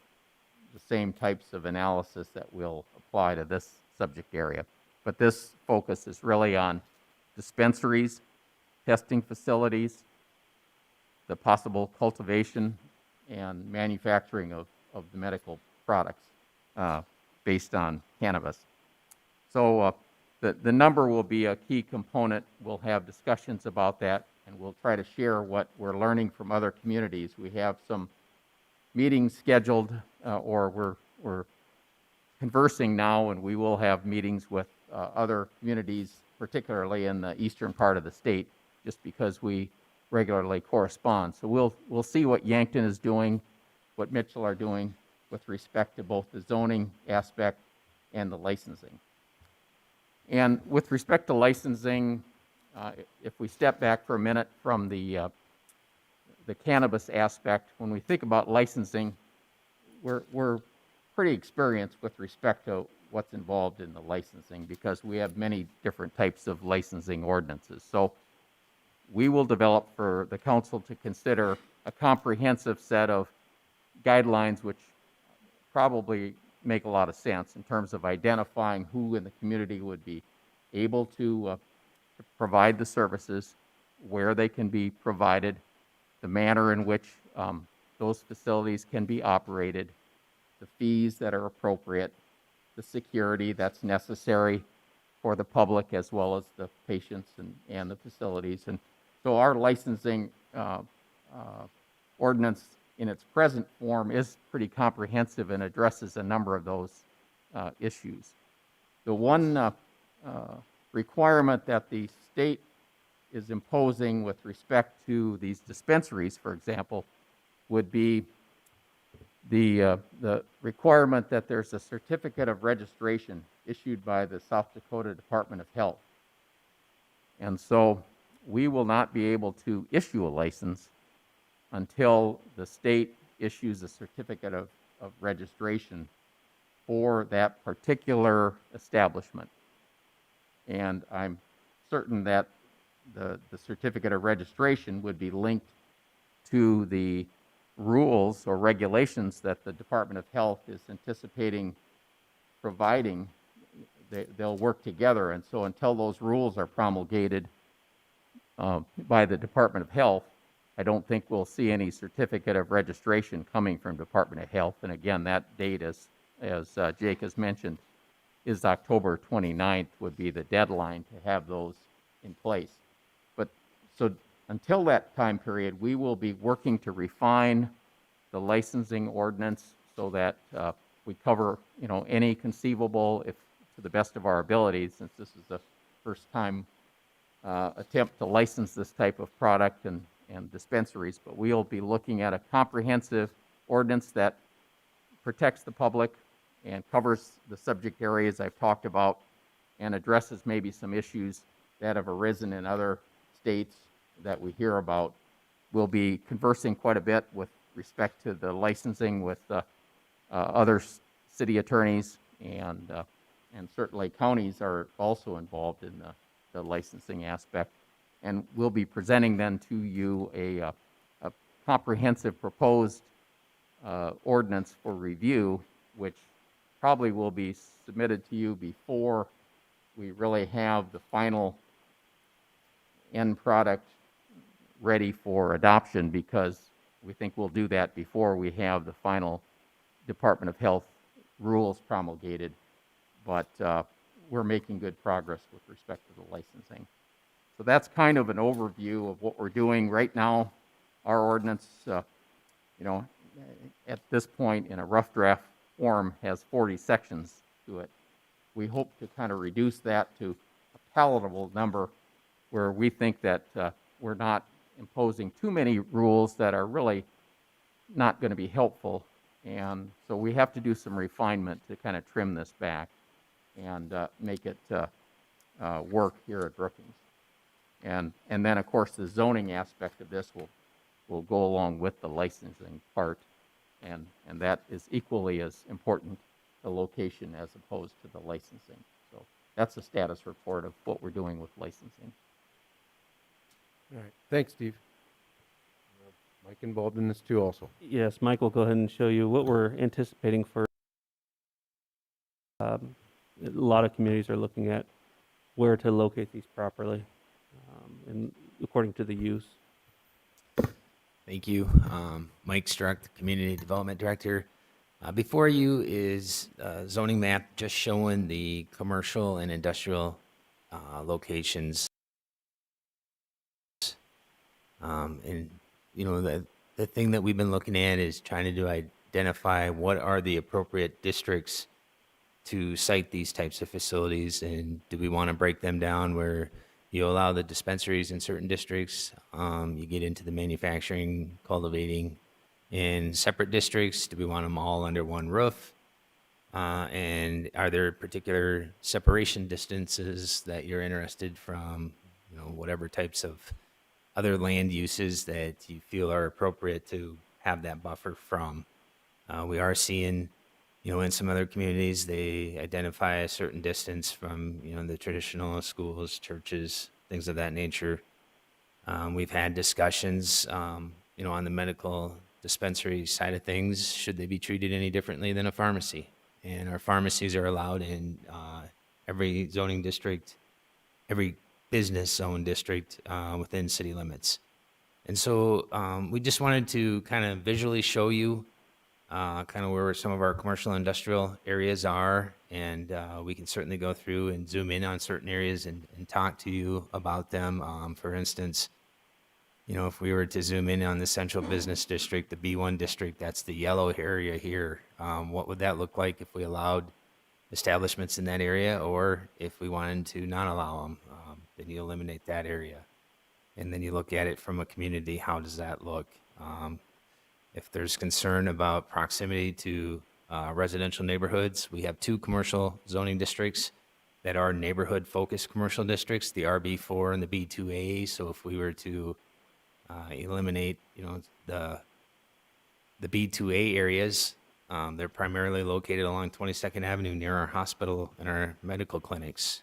the same types of analysis that will apply to this subject area. But this focus is really on dispensaries, testing facilities, the possible cultivation and manufacturing of the medical products based on cannabis. So the number will be a key component. We'll have discussions about that, and we'll try to share what we're learning from other communities. We have some meetings scheduled, or we're conversing now, and we will have meetings with other communities, particularly in the eastern part of the state, just because we regularly correspond. So we'll see what Yankton is doing, what Mitchell are doing with respect to both the zoning aspect and the licensing. And with respect to licensing, if we step back for a minute from the cannabis aspect, when we think about licensing, we're pretty experienced with respect to what's involved in the licensing because we have many different types of licensing ordinances. So we will develop for the council to consider a comprehensive set of guidelines which probably make a lot of sense in terms of identifying who in the community would be able to provide the services, where they can be provided, the manner in which those facilities can be operated, the fees that are appropriate, the security that's necessary for the public as well as the patients and the facilities. And so our licensing ordinance in its present form is pretty comprehensive and addresses a number of those issues. The one requirement that the state is imposing with respect to these dispensaries, for example, would be the requirement that there's a certificate of registration issued by the South Dakota Department of Health. And so we will not be able to issue a license until the state issues a certificate of registration for that particular establishment. And I'm certain that the certificate of registration would be linked to the rules or regulations that the Department of Health is anticipating providing they'll work together. And so until those rules are promulgated by the Department of Health, I don't think we'll see any certificate of registration coming from Department of Health. And again, that date, as Jake has mentioned, is October 29th would be the deadline to have those in place. But so until that time period, we will be working to refine the licensing ordinance so that we cover, any conceivable, if to the best of our abilities, since this is the first time attempt to license this type of product and dispensaries. But we'll be looking at a comprehensive ordinance that protects the public and covers the subject areas I've talked about and addresses maybe some issues that have arisen in other states that we hear about. We'll be conversing quite a bit with respect to the licensing with other city attorneys, and certainly counties are also involved in the licensing aspect. And we'll be presenting then to you a comprehensive proposed ordinance for review, which probably will be submitted to you before we really have the final end product ready for adoption, because we think we'll do that before we have the final Department of Health rules promulgated. But we're making good progress with respect to the licensing. So that's kind of an overview of what we're doing right now. Our ordinance, at this point in a rough draft form, has 40 sections to it. We hope to kind of reduce that to a palatable number where we think that we're not imposing too many rules that are really not going to be helpful. And so we have to do some refinement to kind of trim this back and make it work here at Brookings. And then, of course, the zoning aspect of this will go along with the licensing part. And that is equally as important, the location as opposed to the licensing. So that's the status report of what we're doing with licensing. All right, thanks, Steve. Mike involved in this too also. Yes, Mike will go ahead and show you what we're anticipating for. A lot of communities are looking at where to locate these properly, and according to the use. Thank you. Mike Struck, the Community Development Director. Before you is a zoning map just showing the commercial and industrial locations. And, the thing that we've been looking at is trying to identify what are the appropriate districts to site these types of facilities, and do we want to break them down where you allow the dispensaries in certain districts, you get into the manufacturing, cultivating in separate districts? Do we want them all under one roof? And are there particular separation distances that you're interested from, whatever types of other land uses that you feel are appropriate to have that buffer from? We are seeing, in some other communities, they identify a certain distance from, the traditional schools, churches, things of that nature. We've had discussions, on the medical dispensary side of things. Should they be treated any differently than a pharmacy? And our pharmacies are allowed in every zoning district, every business zone district within city limits. And so we just wanted to kind of visually show you kind of where some of our commercial industrial areas are, and we can certainly go through and zoom in on certain areas and talk to you about them. For instance, if we were to zoom in on the central business district, the B1 district, that's the yellow area here. What would that look like if we allowed establishments in that area, or if we wanted to not allow them? Then you eliminate that area. And then you look at it from a community, how does that look? If there's concern about proximity to residential neighborhoods, we have 2 commercial zoning districts that are neighborhood-focused commercial districts, the RB4 and the B2A. So if we were to eliminate, the B2A areas, they're primarily located along 22nd Avenue near our hospital and our medical clinics.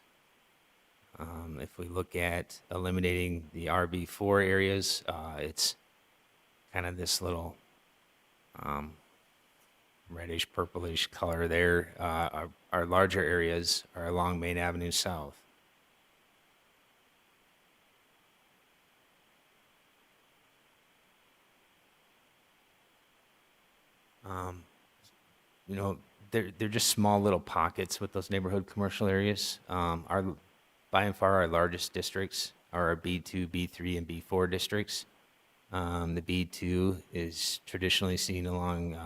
If we look at eliminating the RB4 areas, it's kind of this little reddish purplish color there. Our larger areas are along Main Avenue South. Um, you know, they're just small little pockets with those neighborhood commercial areas. By and far, our largest districts are our B2, B3, and B4 districts. The B2 is traditionally seen along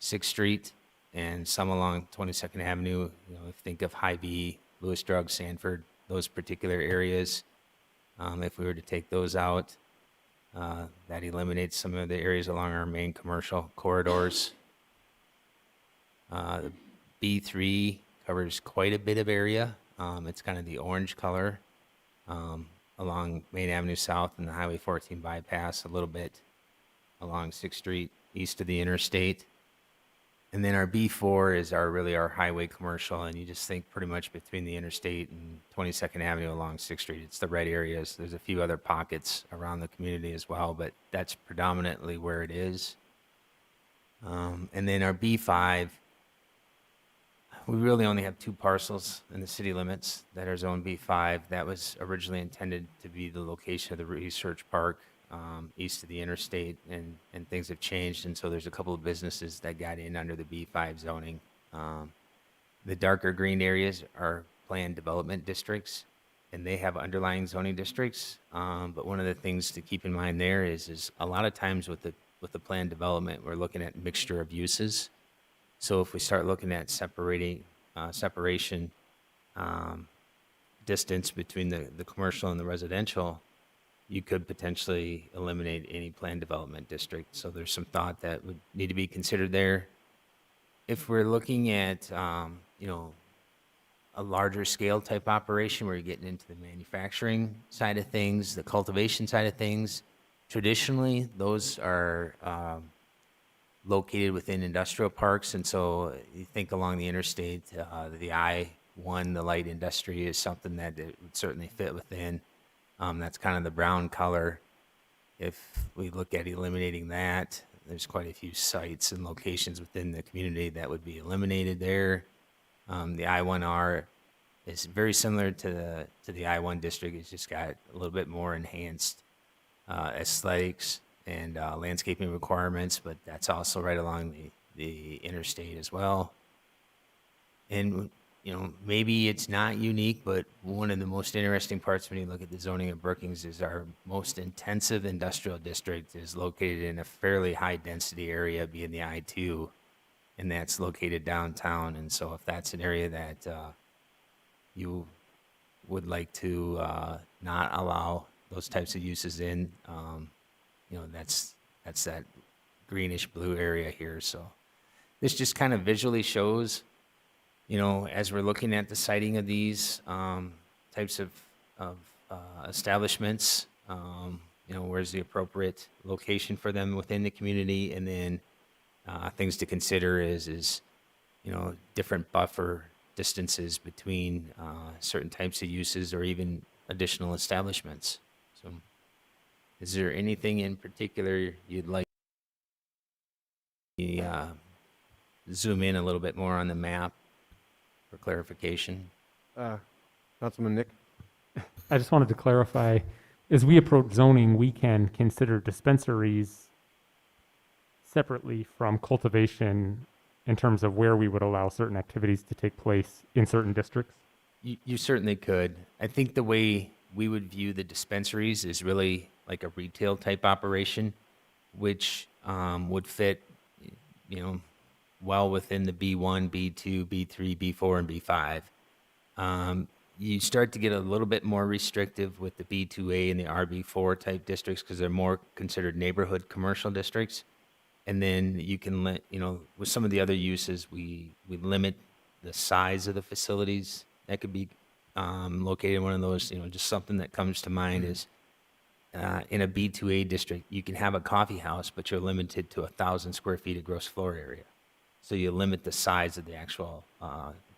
6th Street and some along 22nd Avenue. You know, if you think of Hy-Vee, Lewis Drug, Sanford, those particular areas. If we were to take those out, that eliminates some of the areas along our main commercial corridors. The B3 covers quite a bit of area. It's kind of the orange color along Main Avenue South and the Highway 14 bypass, a little bit along 6th Street east of the interstate. And then our B4 is really our highway commercial, and you just think pretty much between the interstate and 22nd Avenue along 6th Street. It's the red areas. There's a few other pockets around the community as well, but that's predominantly where it is. And then our B5, we really only have 2 parcels in the city limits that are zone B5. That was originally intended to be the location of the research park east of the interstate, and things have changed, and so there's a couple of businesses that got in under the B5 zoning. The darker green areas are planned development districts, and they have underlying zoning districts. But one of the things to keep in mind there is a lot of times with the planned development, we're looking at mixture of uses. So if we start looking at separation distance between the commercial and the residential, you could potentially eliminate any planned development district. So there's some thought that would need to be considered there. If we're looking at, you know, a larger scale type operation where you're getting into the manufacturing side of things, the cultivation side of things, traditionally those are located within industrial parks. And so you think along the interstate, the I-1, the light industry is something that it would certainly fit within. That's kind of the brown color. If we look at eliminating that, there's quite a few sites and locations within the community that would be eliminated there. The I-1R is very similar to the I-1 district. It's just got a little bit more enhanced aesthetics and landscaping requirements, but that's also right along the interstate as well. And you know, maybe it's not unique, but one of the most interesting parts when you look at the zoning of Brookings is our most intensive industrial district is located in a fairly high density area, being the I-2, and that's located downtown. And so if that's an area that you would like to not allow those types of uses in, you know, that's that greenish blue area here. So this just kind of visually shows, you know, as we're looking at the siting of these types of establishments, you know, where's the appropriate location for them within the community, and then things to consider is, you know, different buffer distances between certain types of uses or even additional establishments. So is there anything in particular you'd like to zoom in a little bit more on the map for clarification? Councilman Nick? I just wanted to clarify, as we approach zoning, we can consider dispensaries separately from cultivation in terms of where we would allow certain activities to take place in certain districts? You certainly could. I think the way we would view the dispensaries is really like a retail type operation, which would fit, you know, well within the B1, B2, B3, B4, and B5. You start to get a little bit more restrictive with the B2A and the RB4 type districts because they're more considered neighborhood commercial districts. And then you can let, you know, with some of the other uses, we limit the size of the facilities that could be located in one of those. You know, just something that comes to mind is in a B2A district, you can have a coffee house, but you're limited to 1,000 square feet of gross floor area. So you limit the size of the actual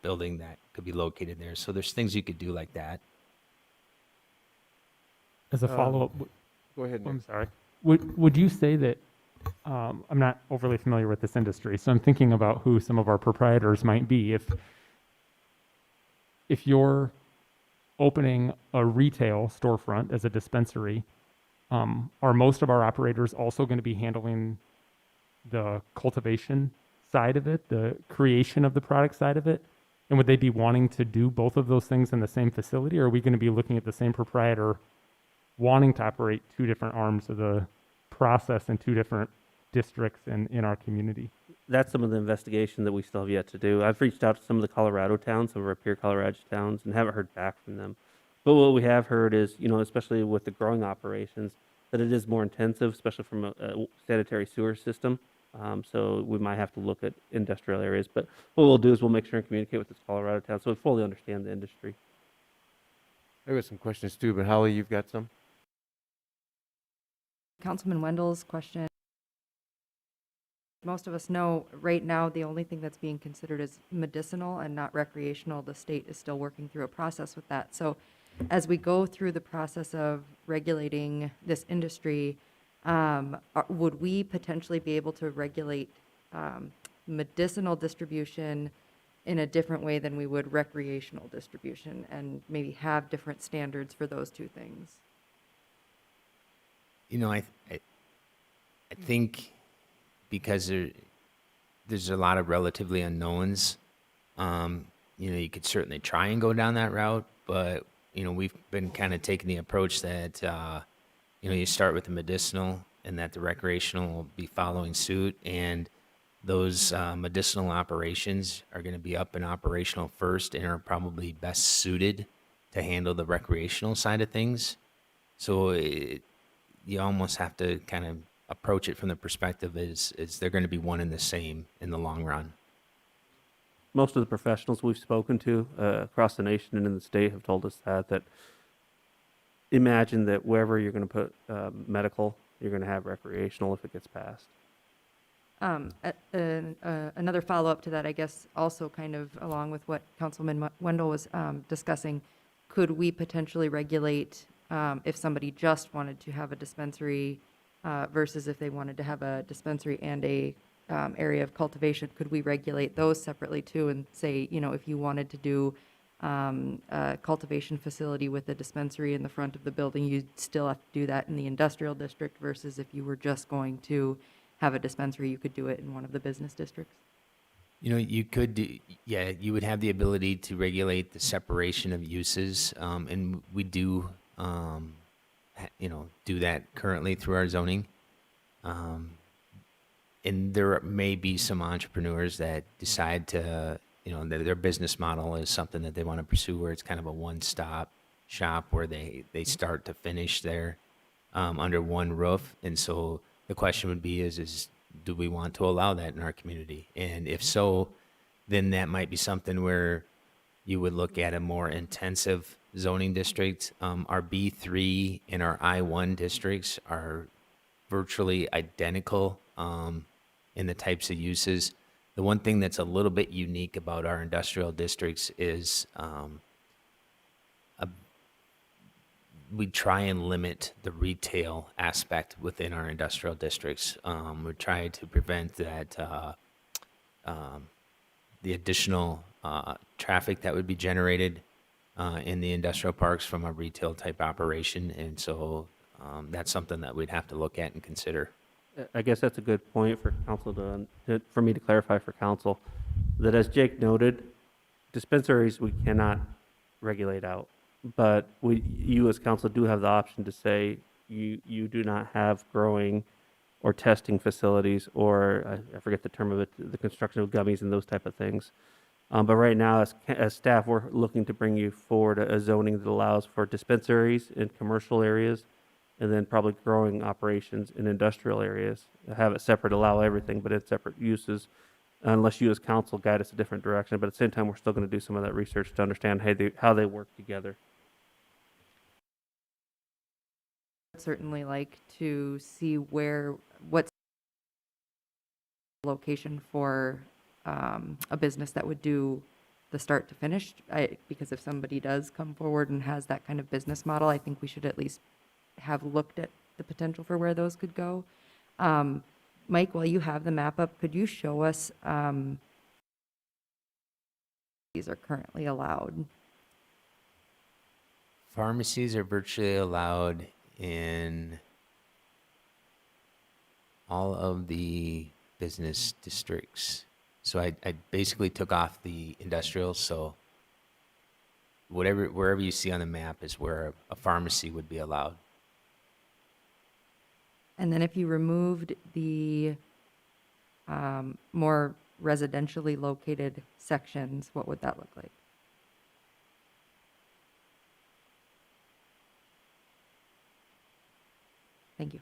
building that could be located there. So there's things you could do like that. As a follow-up, Go ahead, Nick. I'm sorry. Would you say that I'm not overly familiar with this industry, so I'm thinking about who some of our proprietors might be. If you're opening a retail storefront as a dispensary, are most of our operators also going to be handling the cultivation side of it, the creation of the product side of it? And would they be wanting to do both of those things in the same facility, or are we going to be looking at the same proprietor wanting to operate two different arms of the process in two different districts in our community? That's some of the investigation that we still have yet to do. I've reached out to some of the Colorado towns, some of our peer Colorado towns, and haven't heard back from them. But what we have heard is, especially with the growing operations, that it is more intensive, especially from a sanitary sewer system. So we might have to look at industrial areas. But what we'll do is we'll make sure and communicate with this Colorado town so we fully understand the industry. I got some questions too, but Holly, you've got some? Councilman Wendell's question. Most of us know right now the only thing that's being considered is medicinal and not recreational. The state is still working through a process with that. So as we go through the process of regulating this industry, would we potentially be able to regulate medicinal distribution in a different way than we would recreational distribution, and maybe have different standards for those two things? I think because there's a lot of relatively unknowns, you could certainly try and go down that route, but we've been kind of taking the approach that you start with the medicinal and that the recreational will be following suit, and those medicinal operations are going to be up and operational first and are probably best suited to handle the recreational side of things. So you almost have to kind of approach it from the perspective is they're going to be one and the same in the long run. Most of the professionals we've spoken to across the nation and in the state have told us that imagine that wherever you're going to put medical, you're going to have recreational if it gets passed. Another follow-up to that, I guess, also kind of along with what Councilman Wendell was discussing, could we potentially regulate if somebody just wanted to have a dispensary versus if they wanted to have a dispensary and a area of cultivation? Could we regulate those separately too and say, if you wanted to do a cultivation facility with a dispensary in the front of the building, you'd still have to do that in the industrial district, versus if you were just going to have a dispensary, you could do it in one of the business districts? You could do, you would have the ability to regulate the separation of uses, and we do, do that currently through our zoning. And there may be some entrepreneurs that decide to, that their business model is something that they want to pursue, where it's kind of a one-stop shop where they start to finish there under one roof. And so the question would be is do we want to allow that in our community? And if so, then that might be something where you would look at a more intensive zoning district. Our B3 and our I1 districts are virtually identical in the types of uses. The one thing that's a little bit unique about our industrial districts is we try and limit the retail aspect within our industrial districts. We try to prevent that the additional traffic that would be generated in the industrial parks from a retail type operation, and so that's something that we'd have to look at and consider. I guess that's a good point for council for me to clarify for council, that as Jake noted, dispensaries we cannot regulate out, but you as council do have the option to say you do not have growing or testing facilities, or I forget the term of it, the construction of gummies and those type of things. But right now, as staff, we're looking to bring you forward a zoning that allows for dispensaries in commercial areas, and then probably growing operations in industrial areas. Have it separate, allow everything, but in separate uses, unless you as council guide us a different direction. But at the same time, we're still going to do some of that research to understand how they work together. I'd certainly like to see what's location for a business that would do the start to finish. Because if somebody does come forward and has that kind of business model, I think we should at least have looked at the potential for where those could go. Mike, while you have the map up, could you show us, these are currently allowed? Pharmacies are virtually allowed in all of the business districts. So I basically took off the industrial, so wherever you see on the map is where a pharmacy would be allowed. And then if you removed the more residentially located sections, what would that look like? Thank you.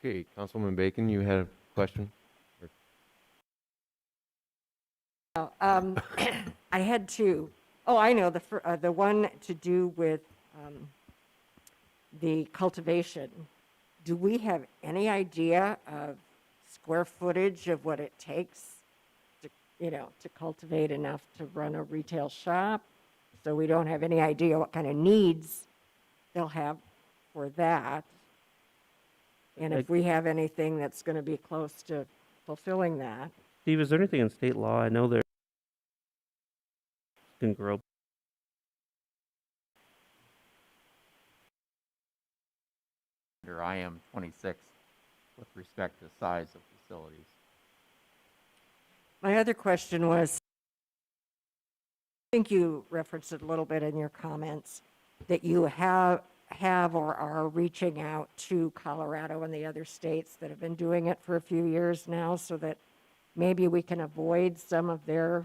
Okay, Councilman Bacon, you had a question? I had two. Oh, I know, the one to do with the cultivation. Do we have any idea of square footage of what it takes to, to cultivate enough to run a retail shop? So we don't have any idea what kind of needs they'll have for that. And if we have anything that's going to be close to fulfilling that. Steve, is there anything in state law? I know there can grow. Under IM 26 with respect to size of facilities. My other question was, I think you referenced it a little bit in your comments, that you have or are reaching out to Colorado and the other states that have been doing it for a few years now, so that maybe we can avoid some of their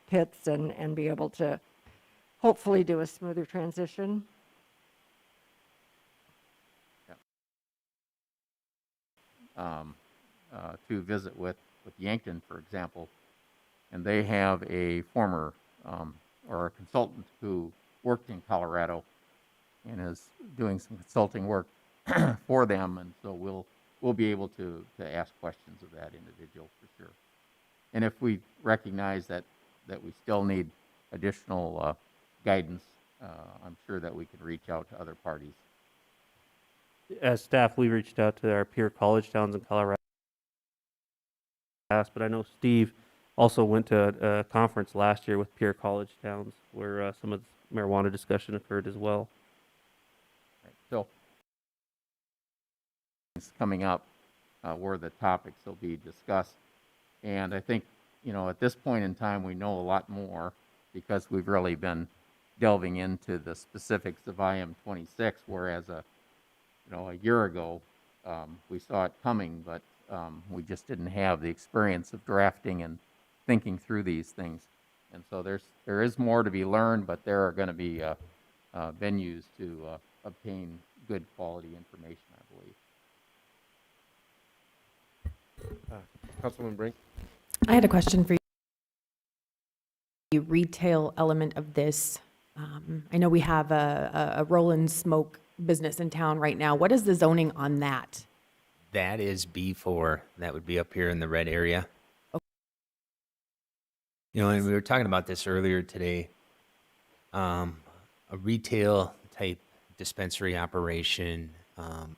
pits and be able to hopefully do a smoother transition. To visit with Yankton, for example, and they have a former or a consultant who worked in Colorado and is doing some consulting work for them, and so we'll be able to ask questions of that individual for sure. And if we recognize that we still need additional guidance, I'm sure that we can reach out to other parties. As staff, we reached out to our peer college towns in Colorado. But I know Steve also went to a conference last year with peer college towns where some of the marijuana discussion occurred as well. Right. So, coming up where the topics will be discussed. And I think, at this point in time, we know a lot more because we've really been delving into the specifics of IM 26, whereas a year ago, we saw it coming, but we just didn't have the experience of drafting and thinking through these things. And so there is more to be learned, but there are going to be venues to obtain good quality information, I believe. Councilman Brink? I had a question for you. The retail element of this. I know we have a roll and smoke business in town right now. What is the zoning on that? That is B4. That would be up here in the red area. Okay. And we were talking about this earlier today. A retail type dispensary operation,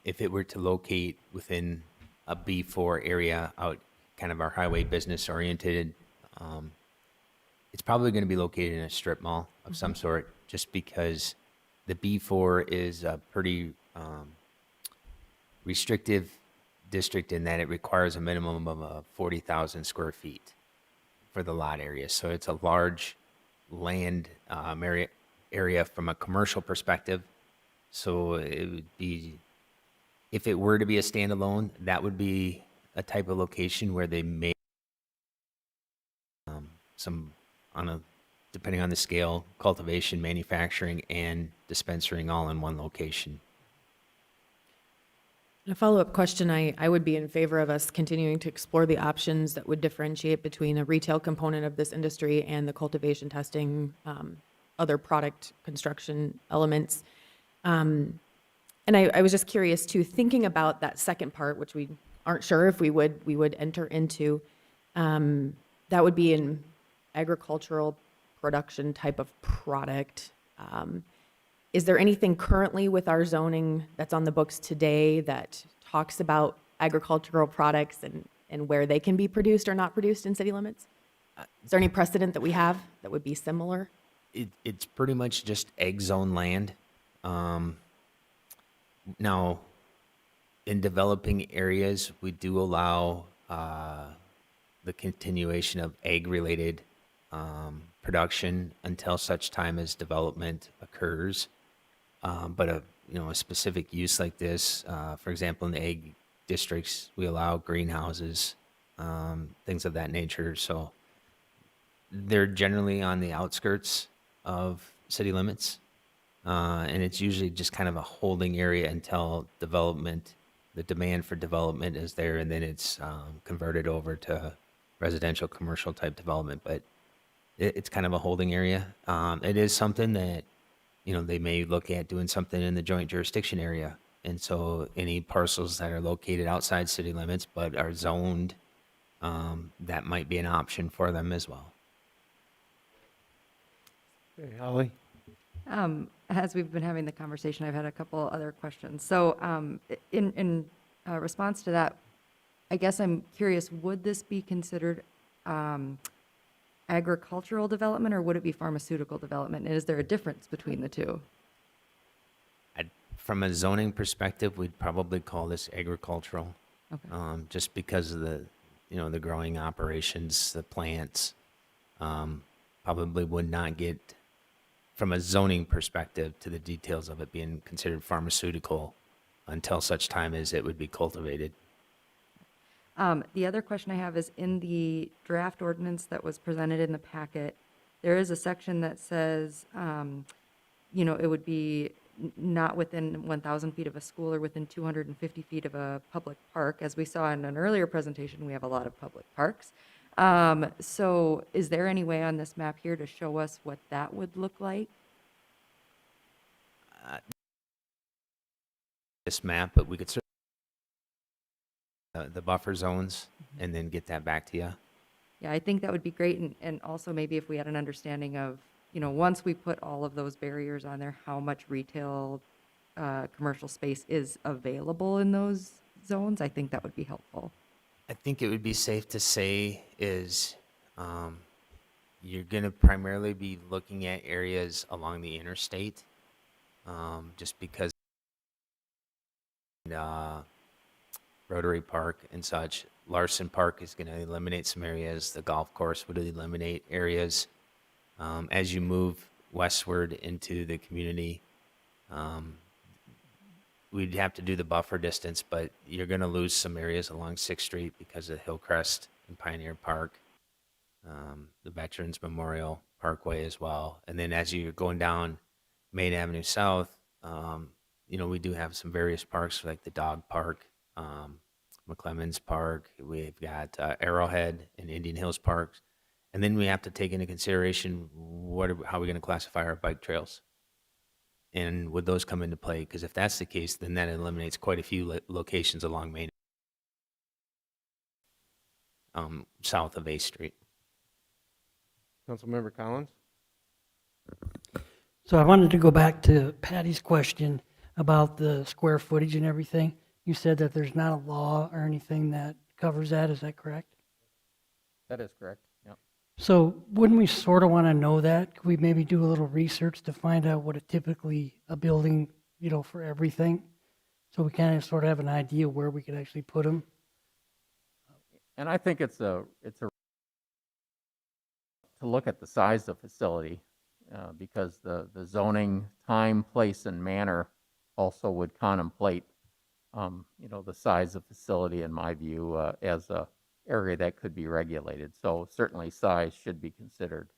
if it were to locate within a B4 area out kind of our highway business oriented, it's probably going to be located in a strip mall of some sort, just because the B4 is a pretty restrictive district in that it requires a minimum of 40,000 square feet for the lot area. So it's a large land area from a commercial perspective. So it would be, if it were to be a standalone, that would be a type of location where they may depending on the scale, cultivation, manufacturing, and dispensing all in one location. A follow-up question, I would be in favor of us continuing to explore the options that would differentiate between a retail component of this industry and the cultivation, testing, other product construction elements. And I was just curious too, thinking about that second part, which we aren't sure if we would enter into, that would be in agricultural production type of product. Is there anything currently with our zoning that's on the books today that talks about agricultural products and where they can be produced or not produced in city limits? Is there any precedent that we have that would be similar? It's pretty much just egg zone land. Now, in developing areas, we do allow the continuation of egg-related production until such time as development occurs. But a specific use like this, for example, in the egg districts, we allow greenhouses, things of that nature. So they're generally on the outskirts of city limits, and it's usually just kind of a holding area until development, the demand for development is there, and then it's converted over to residential, commercial type development. But it's kind of a holding area. It is something that, they may look at doing something in the joint jurisdiction area. And so any parcels that are located outside city limits but are zoned, that might be an option for them as well. Okay, Holly? As we've been having the conversation, I've had a couple other questions. So in response to that, I guess I'm curious, would this be considered agricultural development or would it be pharmaceutical development? And is there a difference between the two? From a zoning perspective, we'd probably call this agricultural, Okay. just because of the growing operations, the plants, probably would not get, from a zoning perspective, to the details of it being considered pharmaceutical until such time as it would be cultivated. The other question I have is in the draft ordinance that was presented in the packet, there is a section that says, it would be not within 1,000 feet of a school or within 250 feet of a public park. As we saw in an earlier presentation, we have a lot of public parks. So is there any way on this map here to show us what that would look like? This map, but we could certainly the buffer zones and then get that back to you. Yeah, I think that would be great. And also maybe if we had an understanding of, once we put all of those barriers on there, how much retail, commercial space is available in those zones, I think that would be helpful. I think it would be safe to say is you're going to primarily be looking at areas along the interstate, just because Rotary Park and such. Larson Park is going to eliminate some areas. The golf course would eliminate areas. As you move westward into the community, we'd have to do the buffer distance, but you're going to lose some areas along 6th Street because of Hillcrest and Pioneer Park, the Veterans Memorial Parkway as well. And then as you're going down Main Avenue South, we do have some various parks like the Dog Park, McClemens Park. We've got Arrowhead and Indian Hills Parks. And then we have to take into consideration how we're going to classify our bike trails. And would those come into play? Because if that's the case, then that eliminates quite a few locations along Main, south of 8th Street. Councilmember Collins? So I wanted to go back to Patty's question about the square footage and everything. You said that there's not a law or anything that covers that, is that correct? That is correct, yep. So wouldn't we sort of want to know that? Could we maybe do a little research to find out what a building, for everything? So we kind of sort of have an idea where we could actually put them? And I think it's to look at the size of facility, because the zoning time, place, and manner also would contemplate, the size of facility, in my view, as a area that could be regulated. So certainly size should be considered,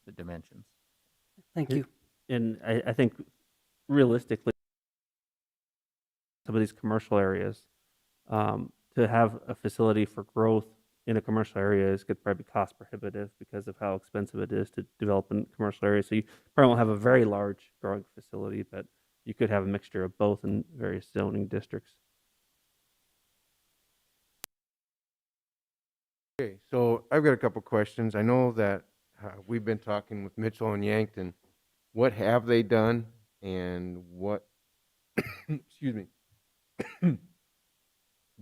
the dimensions. Thank you. And I think realistically, some of these commercial areas, to have a facility for growth in a commercial area could probably be cost prohibitive because of how expensive it is to develop in commercial areas. So you probably won't have a very large growing facility, but you could have a mixture of both in various zoning districts. Okay, so I've got a couple questions. I know that we've been talking with Mitchell and Yankton. What have they done and what, excuse me,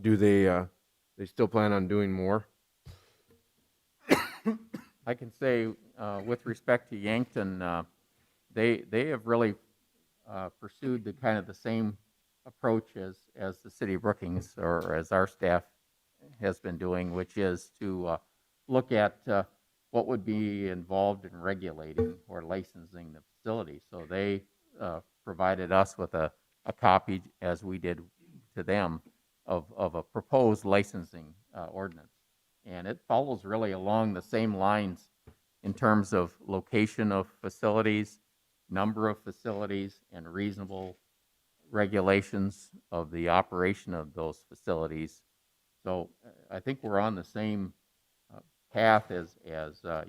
do they still plan on doing more? I can say, with respect to Yankton, they have really pursued the kind of the same approach as the city of Brookings, or as our staff has been doing, which is to look at what would be involved in regulating or licensing the facility. So they provided us with a copy, as we did to them, of a proposed licensing ordinance. And it follows really along the same lines in terms of location of facilities, number of facilities, and reasonable regulations of the operation of those facilities. So I think we're on the same path as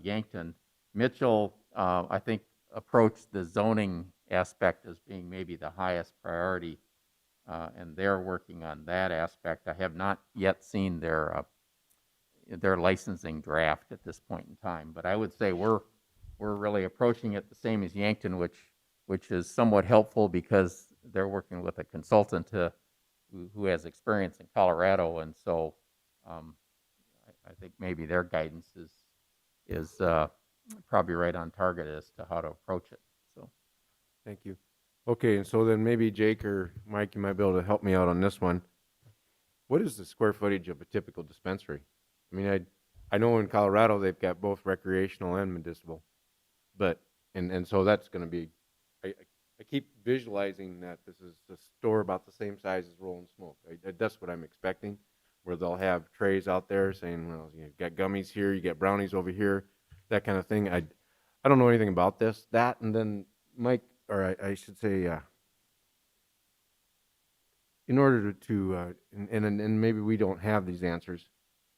Yankton. Mitchell, I think, approached the zoning aspect as being maybe the highest priority, and they're working on that aspect. I have not yet seen their licensing draft at this point in time, but I would say we're really approaching it the same as Yankton, which is somewhat helpful because they're working with a consultant who has experience in Colorado, and so I think maybe their guidance is probably right on target as to how to approach it. So, Thank you. Okay, and so then maybe Jake or Mike, you might be able to help me out on this one. What is the square footage of a typical dispensary? I mean, I know in Colorado they've got both recreational and medicinal, but and so that's going to be. I keep visualizing that this is a store about the same size as Rolling Smoke. That's what I'm expecting, where they'll have trays out there saying, well, you got gummies here, you got brownies over here, that kind of thing. I don't know anything about this, that, and then Mike, or I should say, in order to, and maybe we don't have these answers,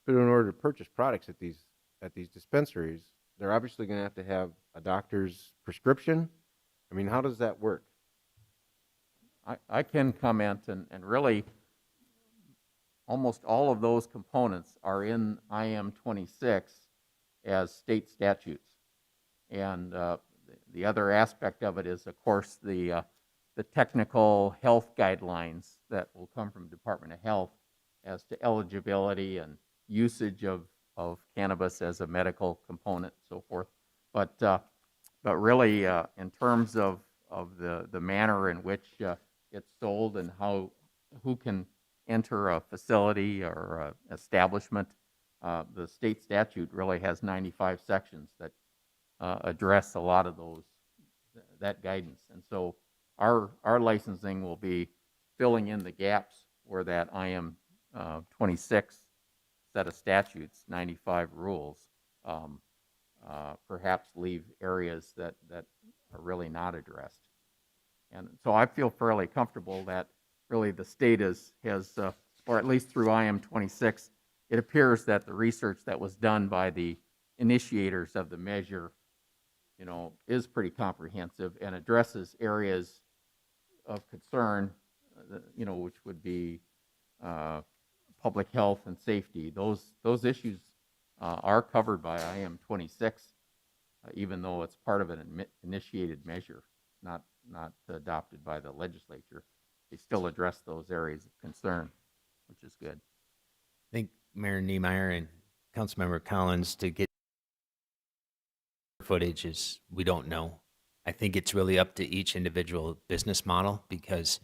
but in order to purchase products at these dispensaries, they're obviously going to have a doctor's prescription. I mean, how does that work? I can comment, and really almost all of those components are in IM 26 as state statutes. And the other aspect of it is, of course, the technical health guidelines that will come from Department of Health as to eligibility and usage of cannabis as a medical component, and so forth. But really, in terms of the manner in which it's sold and who can enter a facility or a establishment, the state statute really has 95 sections that address a lot of that guidance. And so our licensing will be filling in the gaps where that IM 26 set of statutes, 95 rules, perhaps leave areas that are really not addressed. And so I feel fairly comfortable that really the state has, or at least through IM 26, it appears that the research that was done by the initiators of the measure, is pretty comprehensive and addresses areas of concern, which would be public health and safety. Those issues are covered by IM 26, even though it's part of an initiated measure, not adopted by the legislature. They still address those areas of concern, which is good. I think Mayor Niemeyer and Councilmember Collins, to get footage is, we don't know. I think it's really up to each individual business model, because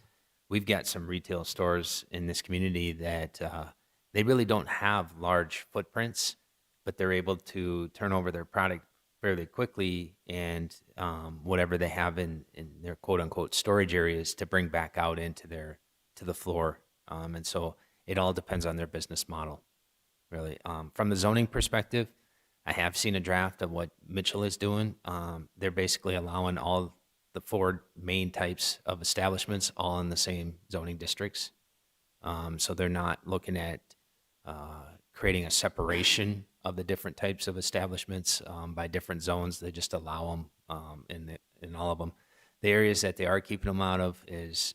we've got some retail stores in this community that they really don't have large footprints, but they're able to turn over their product fairly quickly, and whatever they have in their quote unquote storage areas to bring back out to the floor. And so it all depends on their business model, really. From the zoning perspective, I have seen a draft of what Mitchell is doing. They're basically allowing all the 4 main types of establishments all in the same zoning districts. So they're not looking at creating a separation of the different types of establishments by different zones. They just allow them in all of them. The areas that they are keeping them out of is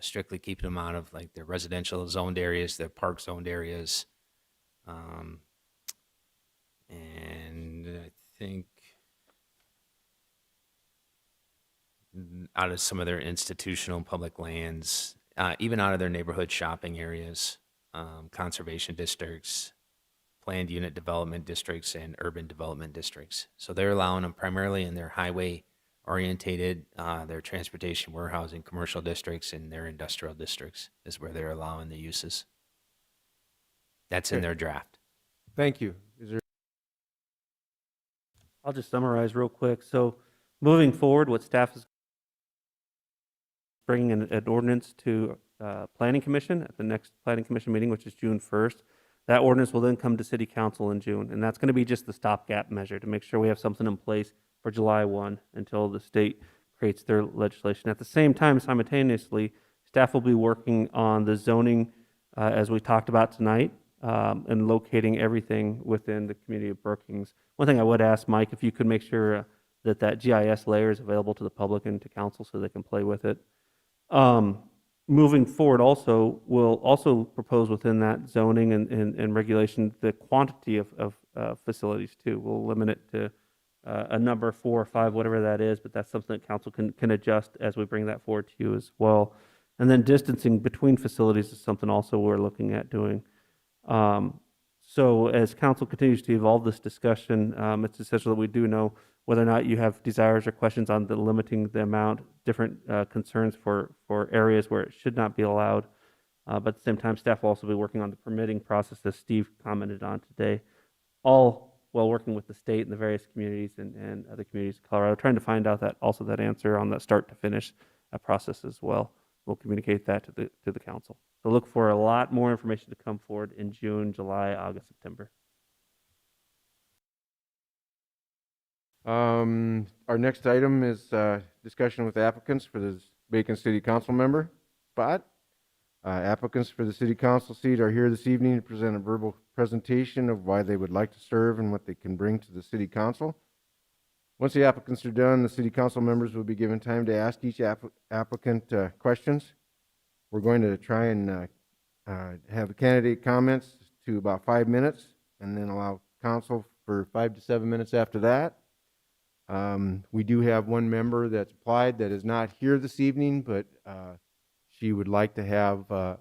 strictly keeping them out of like their residential zoned areas, their park zoned areas. And I think out of some of their institutional public lands, even out of their neighborhood shopping areas, conservation districts, planned unit development districts, and urban development districts. So they're allowing them primarily in their highway orientated, their transportation, warehousing, commercial districts, and their industrial districts is where they're allowing the uses. That's in Okay. their draft. Thank you. Is there, I'll just summarize real quick. So moving forward, what staff is bringing an ordinance to Planning Commission at the next Planning Commission meeting, which is June 1st. That ordinance will then come to City Council in June, and that's going to be just the stopgap measure to make sure we have something in place for July 1 until the state creates their legislation. At the same time, simultaneously, staff will be working on the zoning, as we talked about tonight, and locating everything within the community of Brookings. One thing I would ask, Mike, if you could make sure that GIS layer is available to the public and to council so they can play with it. Moving forward also, we'll also propose within that zoning and regulation the quantity of facilities too. We'll limit it to a number, 4 or 5, whatever that is, but that's something that council can adjust as we bring that forward to you as well. And then distancing between facilities is something also we're looking at doing. So as council continues to evolve this discussion, it's essential that we do know whether or not you have desires or questions on the limiting the amount, different concerns for areas where it should not be allowed. But at the same time, staff will also be working on the permitting process, as Steve commented on today, all while working with the state and the various communities and other communities in Colorado, trying to find out that answer on the start to finish process as well. We'll communicate that to the council. So look for a lot more information to come forward in June, July, August, September. our next item is discussion with applicants for the vacant city council member spot. Applicants for the city council seat are here this evening to present a verbal presentation of why they would like to serve and what they can bring to the city council. Once the applicants are done, the city council members will be given time to ask each applicant questions. We're going to try and have the candidate comments to about 5 minutes and then allow council for 5 to 7 minutes after that. We do have one member that's applied that is not here this evening, but she would like to have a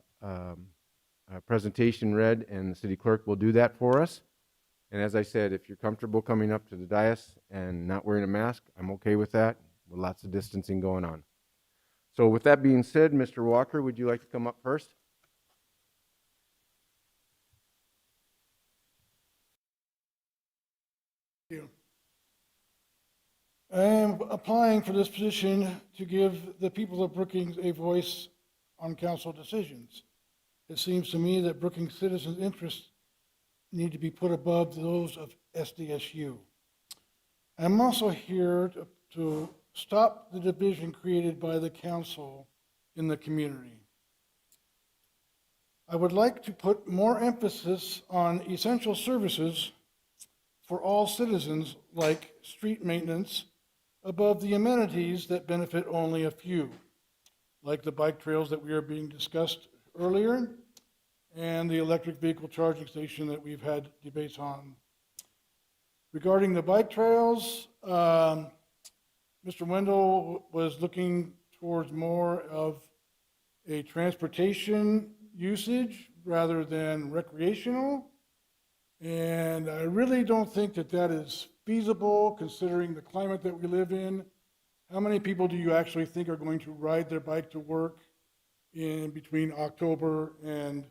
presentation read, and the city clerk will do that for us. And as I said, if you're comfortable coming up to the dais and not wearing a mask, I'm okay with that, with lots of distancing going on. So with that being said, Mr. Walker, would you like to come up first? Thank you. I am applying for this position to give the people of Brookings a voice on council decisions. It seems to me that Brookings citizens' interests need to be put above those of SDSU. I'm also here to stop the division created by the council in the community. I would like to put more emphasis on essential services for all citizens, like street maintenance, above the amenities that benefit only a few, like the bike trails that we are being discussed earlier, and the electric vehicle charging station that we've had debates on. Regarding the bike trails, Mr. Wendell was looking towards more of a transportation usage rather than recreational. And I really don't think that that is feasible considering the climate that we live in. How many people do you actually think are going to ride their bike to work in between October and,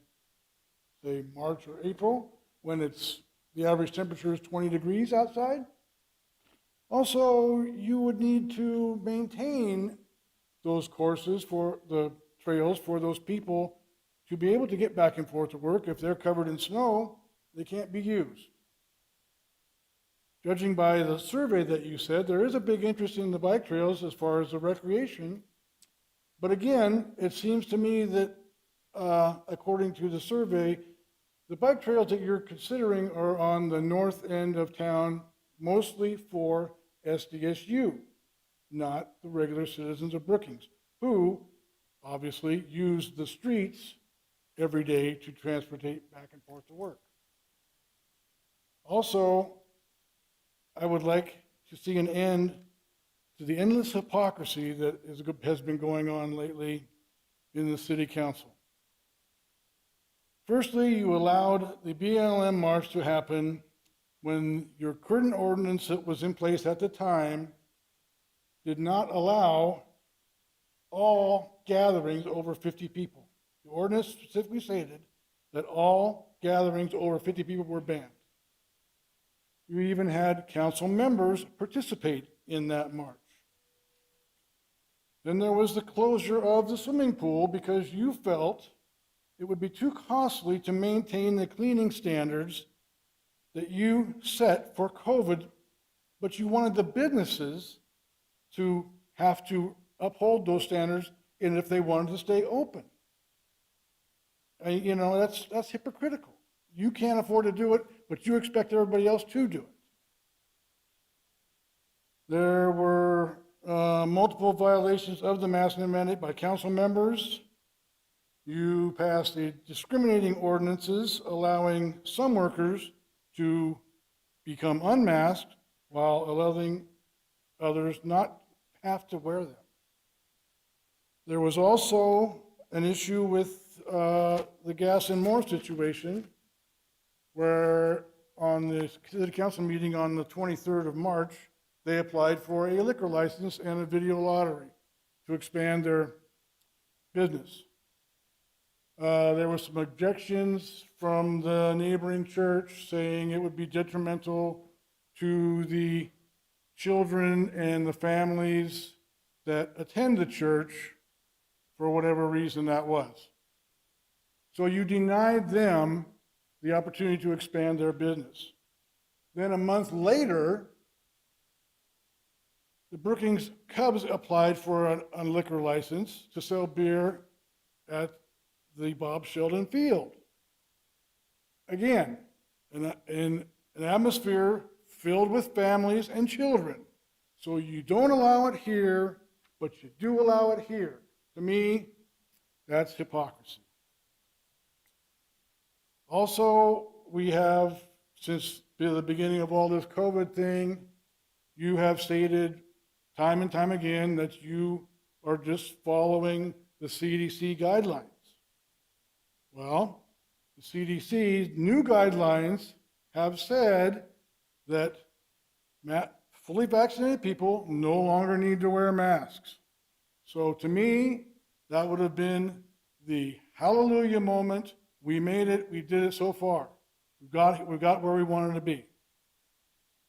say, March or April, when the average temperature is 20 degrees outside? Also, you would need to maintain those courses for the trails for those people to be able to get back and forth to work. If they're covered in snow, they can't be used. Judging by the survey that you said, there is a big interest in the bike trails as far as the recreation. But again, it seems to me that according to the survey, the bike trails that you're considering are on the north end of town, mostly for SDSU, not the regular citizens of Brookings, who obviously use the streets every day to transportate back and forth to work. Also, I would like to see an end to the endless hypocrisy that has been going on lately in the city council. Firstly, you allowed the BLM march to happen when your current ordinance that was in place at the time did not allow all gatherings over 50 people. The ordinance specifically stated that all gatherings over 50 people were banned. You even had council members participate in that march. Then there was the closure of the swimming pool because you felt it would be too costly to maintain the cleaning standards that you set for COVID, but you wanted the businesses to have to uphold those standards and if they wanted to stay open. You know, that's hypocritical. You can't afford to do it, but you expect everybody else to do it. There were multiple violations of the mask mandate by council members. You passed the discriminating ordinances allowing some workers to become unmasked while allowing others not have to wear them. There was also an issue with the gas and more situation where on the city council meeting on the 23rd of March, they applied for a liquor license and a video lottery to expand their business. There were some objections from the neighboring church saying it would be detrimental to the children and the families that attend the church for whatever reason that was. So you denied them the opportunity to expand their business. Then a month later, the Brookings Cubs applied for a liquor license to sell beer at the Bob Sheldon Field. Again, in an atmosphere filled with families and children. So you don't allow it here, but you do allow it here. To me, that's hypocrisy. Also, we have, since the beginning of all this COVID thing, you have stated time and time again that you are just following the CDC guidelines. Well, the CDC's new guidelines have said that fully vaccinated people no longer need to wear masks. So to me, that would have been the hallelujah moment. We made it, we did it so far. We got where we wanted to be.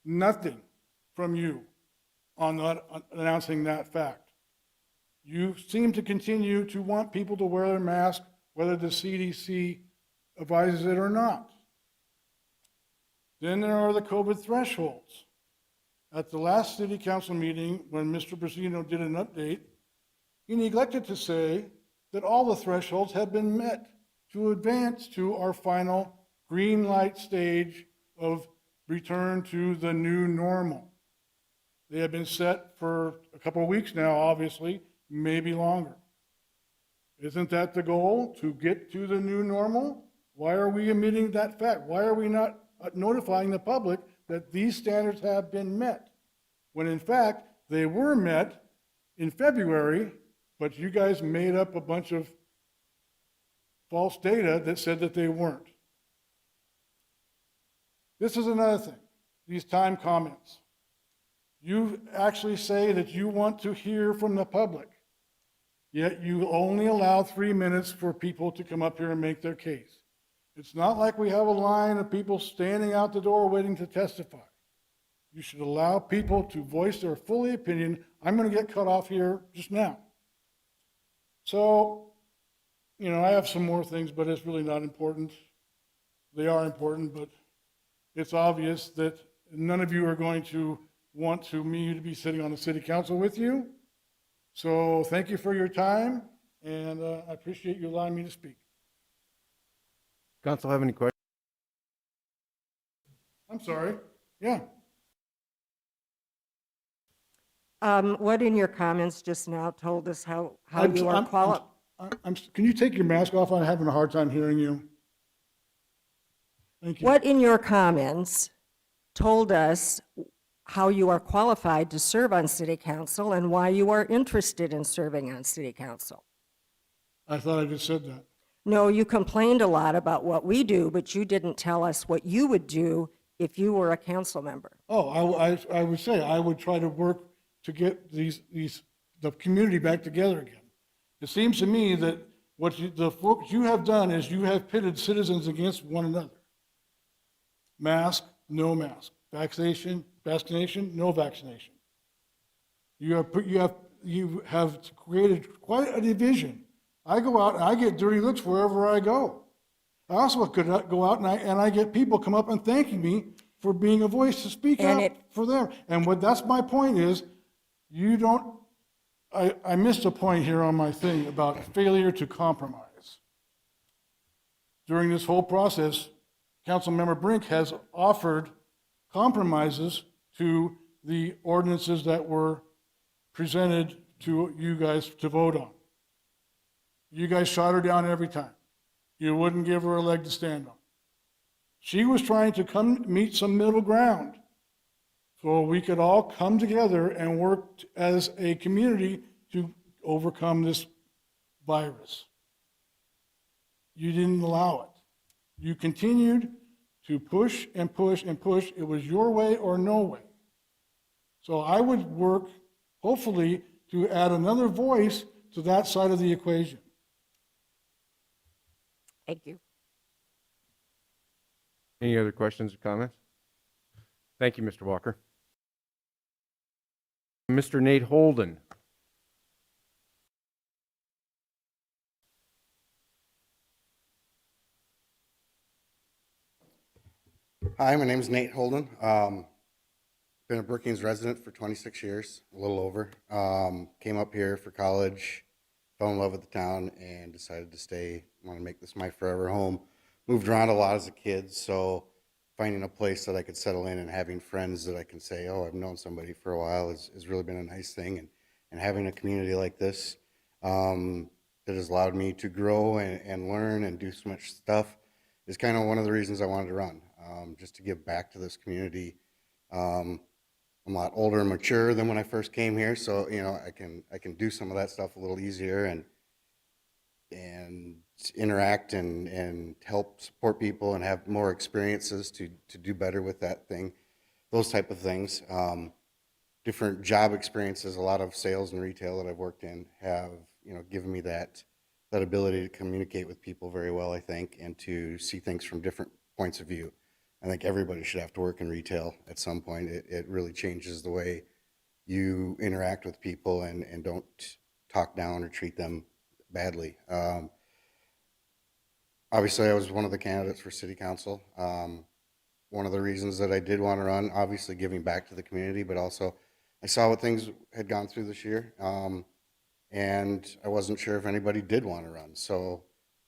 Nothing from you on announcing that fact. You seem to continue to want people to wear their mask, whether the CDC advises it or not. Then there are the COVID thresholds. At the last city council meeting, when Mr. Brasino did an update, he neglected to say that all the thresholds have been met to advance to our final green light stage of return to the new normal. They have been set for a couple of weeks now, obviously, maybe longer. Isn't that the goal, to get to the new normal? Why are we omitting that fact? Why are we not notifying the public that these standards have been met? When in fact, they were met in February, but you guys made up a bunch of false data that said that they weren't. This is another thing, these time comments. You actually say that you want to hear from the public, yet you only allow 3 minutes for people to come up here and make their case. It's not like we have a line of people standing out the door waiting to testify. You should allow people to voice their full opinion. I'm going to get cut off here just now. So, you know, I have some more things, but it's really not important. They are important, but it's obvious that none of you are going to want me to be sitting on the city council with you. So thank you for your time, and I appreciate you allowing me to speak. Council have any questions? I'm sorry. Yeah. What in your comments just now told us how you are qualified? Can you take your mask off? I'm having a hard time hearing you. Thank you. What in your comments told us how you are qualified to serve on city council and why you are interested in serving on city council. I thought I just said that. No, you complained a lot about what we do, but you didn't tell us what you would do if you were a council member. Oh, I would say, I would try to work to get the community back together again. It seems to me that the folks you have done is you have pitted citizens against one another. Mask, no mask. Vaccination, no vaccination. You have created quite a division. I go out and I get dirty looks wherever I go. I also could go out and I get people come up and thanking me for being a voice to speak out for them. And that's my point is, I missed a point here on my thing about failure to compromise. During this whole process, Councilmember Brink has offered compromises to the ordinances that were presented to you guys to vote on. You guys shot her down every time. You wouldn't give her a leg to stand on. She was trying to come meet some middle ground so we could all come together and work as a community to overcome this virus. You didn't allow it. You continued to push and push and push. It was your way or no way. So I would work, hopefully, to add another voice to that side of the equation. Thank you. Any other questions or comments? Thank you, Mr. Walker. Mr. Nate Holden. Hi, my name is Nate Holden. Been a Brookings resident for 26 years, a little over. Came up here for college, fell in love with the town, and decided to stay. Want to make this my forever home. Moved around a lot as a kid, so finding a place that I could settle in and having friends that I can say, oh, I've known somebody for a while has really been a nice thing. And having a community like this that has allowed me to grow and learn and do so much stuff is kind of one of the reasons I wanted to run, just to give back to this community. I'm a lot older and mature than when I first came here, so I can do some of that stuff a little easier and interact and help support people and have more experiences to do better with that thing, those type of things. Different job experiences, a lot of sales and retail that I've worked in have given me that ability to communicate with people very well, I think, and to see things from different points of view. I think everybody should have to work in retail at some point. It really changes the way you interact with people and don't talk down or treat them badly. Obviously, I was one of the candidates for city council. One of the reasons that I did want to run, obviously giving back to the community, but also I saw what things had gone through this year, and I wasn't sure if anybody did want to run. So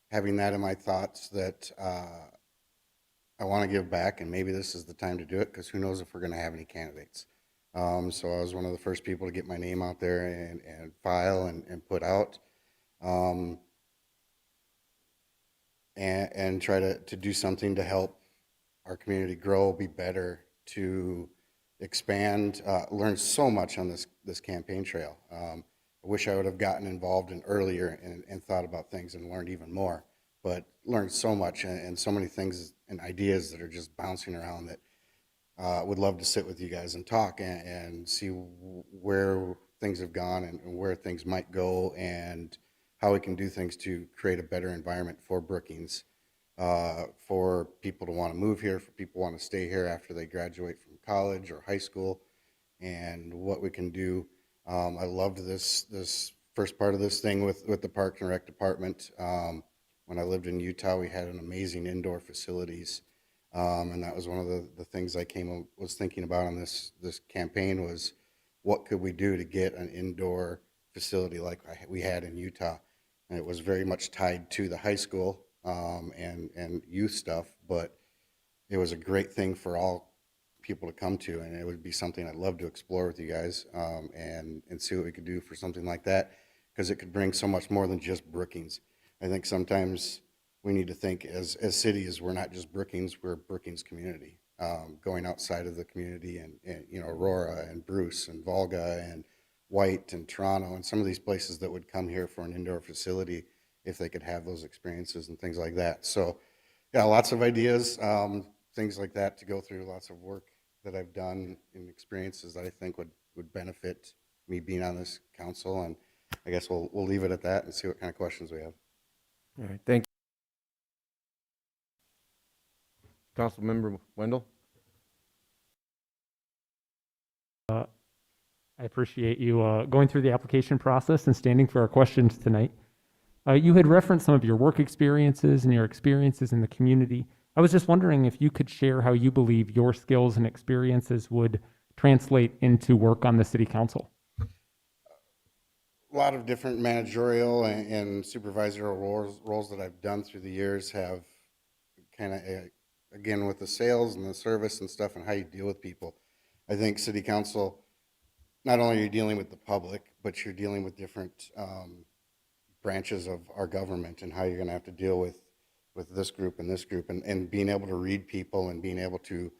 having that in my thoughts that I want to give back, and maybe this is the time to do it, because who knows if we're going to have any candidates. So I was one of the first people to get my name out there and file and put out, and try to do something to help our community grow, be better, to expand, learn so much on this campaign trail. I wish I would have gotten involved in earlier and thought about things and learned even more, but learned so much and so many things and ideas that are just bouncing around that would love to sit with you guys and talk and see where things have gone and where things might go and how we can do things to create a better environment for Brookings, for people to want to move here, for people to want to stay here after they graduate from college or high school, and what we can do. I loved this first part of this thing with the Park and Rec Department. When I lived in Utah, we had an amazing indoor facilities, and that was one of the things I was thinking about on this campaign was what could we do to get an indoor facility like we had in Utah. And it was very much tied to the high school and youth stuff, but it was a great thing for all people to come to, and it would be something I'd love to explore with you guys and see what we could do for something like that, because it could bring so much more than just Brookings. I think sometimes we need to think as cities, we're not just Brookings, we're a Brookings community. going outside of the community and, you know, Aurora and Bruce and Volga and White and Toronto and some of these places that would come here for an indoor facility if they could have those experiences and things like that. So, yeah, lots of ideas, things like that to go through, lots of work that I've done and experiences that I think would benefit me being on this council. And I guess we'll leave it at that and see what kind of questions we have. All right, thank you. Councilmember Wendell? I appreciate you going through the application process and standing for our questions tonight. You had referenced some of your work experiences and your experiences in the community. I was just wondering if you could share how you believe your skills and experiences would translate into work on the city council. A lot of different managerial and supervisorial roles that I've done through the years have kind of, again, with the sales and the service and stuff and how you deal with people. I think city council, not only are you dealing with the public, but you're dealing with different branches of our government and how you're going to have to deal with this group and this group, and being able to read people and being able to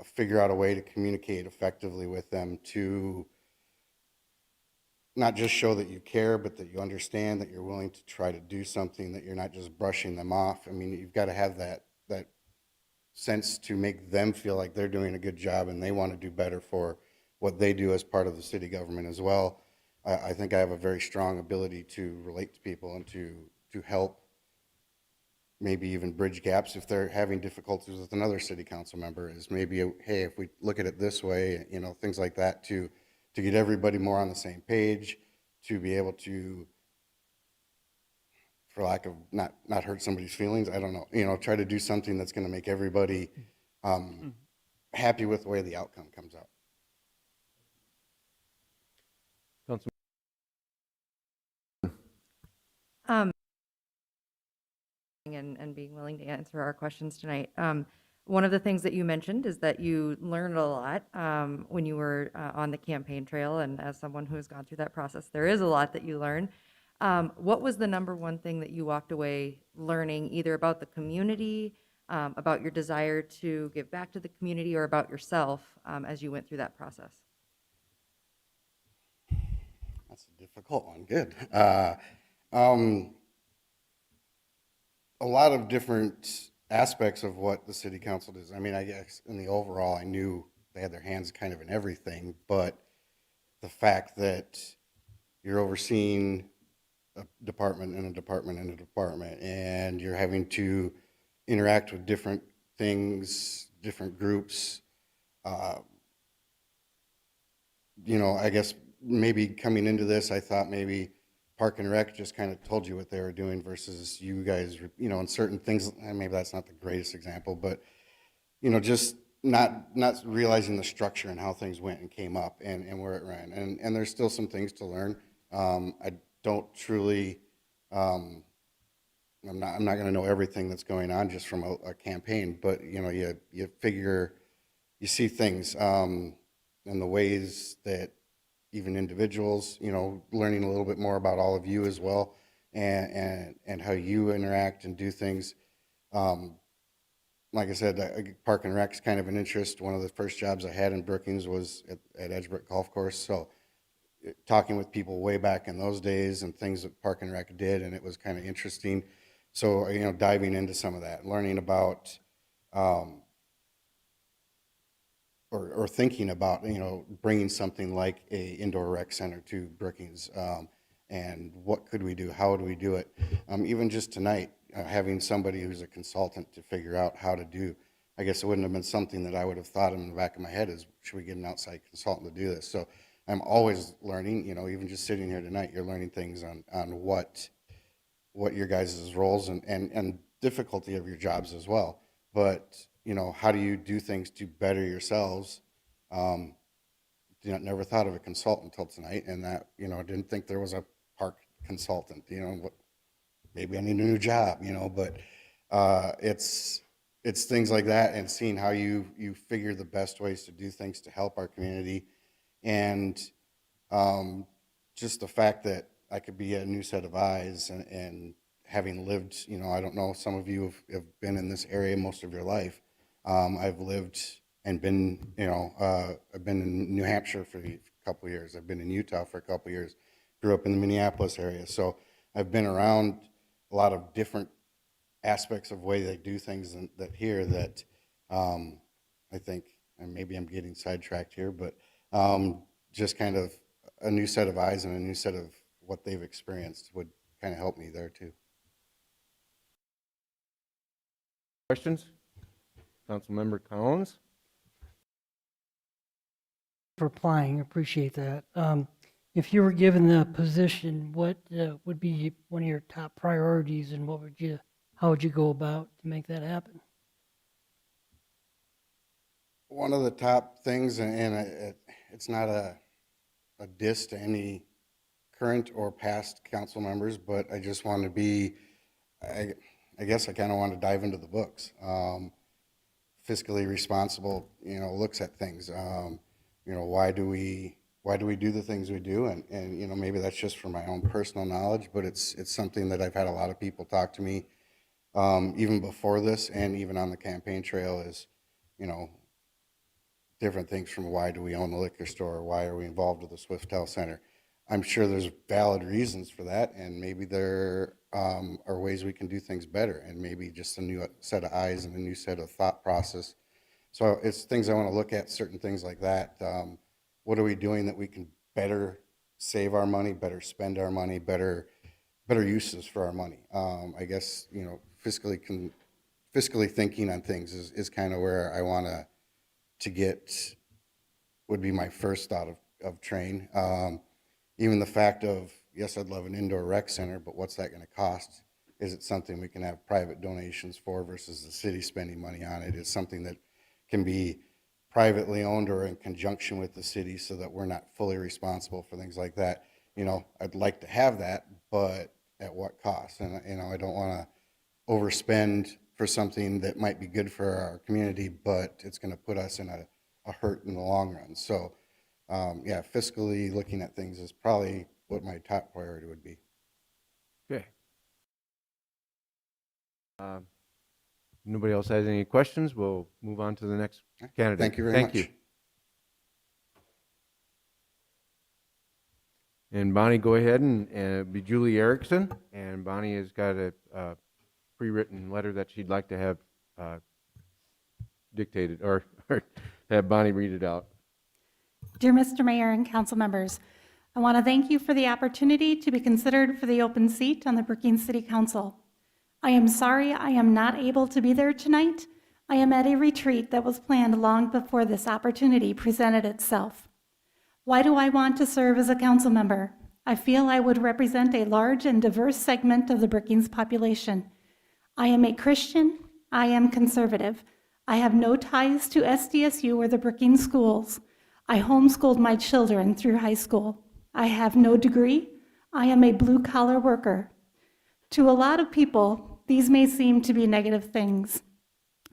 figure out a way to communicate effectively with them to not just show that you care, but that you understand, that you're willing to try to do something, that you're not just brushing them off. I mean, you've got to have that sense to make them feel like they're doing a good job and they want to do better for what they do as part of the city government as well. I think I have a very strong ability to relate to people and to help maybe even bridge gaps if they're having difficulties with another city council member, is maybe, hey, if we look at it this way, you know, things like that, to get everybody more on the same page, to be able to, for lack of not hurt somebody's feelings, I don't know, you know, try to do something that's going to make everybody happy with the way the outcome comes out. Councilman? And being willing to answer our questions tonight. One of the things that you mentioned is that you learned a lot when you were on the campaign trail, and as someone who has gone through that process, there is a lot that you learn. What was the number one thing that you walked away learning, either about the community, about your desire to give back to the community, or about yourself as you went through that process? That's a difficult one. Good. A lot of different aspects of what the city council does. I mean, I guess in the overall, I knew they had their hands kind of in everything, but the fact that you're overseeing a department and a department and a department, and you're having to interact with different things, different groups, you know, I guess maybe coming into this, I thought maybe Park and Rec just kind of told you what they were doing versus you guys, you know, in certain things, and maybe that's not the greatest example, but, you know, just not realizing the structure and how things went and came up and where it ran. And there's still some things to learn. I don't truly, I'm not going to know everything that's going on just from a campaign, but, you know, you figure, you see things and the ways that even individuals, you know, learning a little bit more about all of you as well, and how you interact and do things. Like I said, Park and Rec is kind of an interest. One of the first jobs I had in Brookings was at Edgebrook Golf Course. So talking with people way back in those days and things that Park and Rec did, and it was kind of interesting. So, you know, diving into some of that, learning about, or thinking about, you know, bringing something like a indoor rec center to Brookings, and what could we do? How would we do it? Even just tonight, having somebody who's a consultant to figure out how to do, I guess it wouldn't have been something that I would have thought in the back of my head is, should we get an outside consultant to do this? So I'm always learning, you know, even just sitting here tonight, you're learning things on what your guys' roles and difficulty of your jobs as well. But, you know, how do you do things to better yourselves? You know, never thought of a consultant until tonight, and that, you know, I didn't think there was a park consultant, you know, maybe I need a new job, you know, but it's things like that, and seeing how you figure the best ways to do things to help our community. And just the fact that I could be a new set of eyes, and having lived, you know, I don't know, some of you have been in this area most of your life, I've lived and been, I've been in New Hampshire for a couple of years. I've been in Utah for a couple of years. Grew up in the Minneapolis area. So I've been around a lot of different aspects of way they do things that here that I think, and maybe I'm getting sidetracked here, but just kind of a new set of eyes and a new set of what they've experienced would kind of help me there too. Questions? Councilmember Collins? For applying, appreciate that. If you were given the position, what would be one of your top priorities, and how would you go about to make that happen? One of the top things, and it's not a diss to any current or past council members, but I just want to be, I guess I kind of want to dive into the books. Fiscally responsible, looks at things. Why do we do the things we do? And maybe that's just from my own personal knowledge, but it's something that I've had a lot of people talk to me, even before this and even on the campaign trail is, different things from why do we own the liquor store? Why are we involved with the Swiftel Center? I'm sure there's valid reasons for that, and maybe there are ways we can do things better, and maybe just a new set of eyes and a new set of thought process. So it's things I want to look at, certain things like that. What are we doing that we can better save our money, better spend our money, better uses for our money? I guess, fiscally thinking on things is kind of where I want to get, would be my first thought of train. Even the fact of, yes, I'd love an indoor rec center, but what's that going to cost? Is it something we can have private donations for versus the city spending money on it? Is something that can be privately owned or in conjunction with the city so that we're not fully responsible for things like that? I'd like to have that, but at what cost? And, I don't want to overspend for something that might be good for our community, but it's going to put us in a hurt in the long run. So, fiscally looking at things is probably what my top priority would be. Okay. Nobody else has any questions? We'll move on to the next candidate. Thank you very much. Thank you. And Bonnie, go ahead and it'd be Julie Erickson. And Bonnie has got a pre-written letter that she'd like to have dictated or have Bonnie read it out. Dear Mr. Mayor and council members, I want to thank you for the opportunity to be considered for the open seat on the Brookings City Council. I am sorry I am not able to be there tonight. I am at a retreat that was planned long before this opportunity presented itself. Why do I want to serve as a council member? I feel I would represent a large and diverse segment of the Brookings population. I am a Christian. I am conservative. I have no ties to SDSU or the Brookings schools. I homeschooled my children through high school. I have no degree. I am a blue-collar worker. To a lot of people, these may seem to be negative things.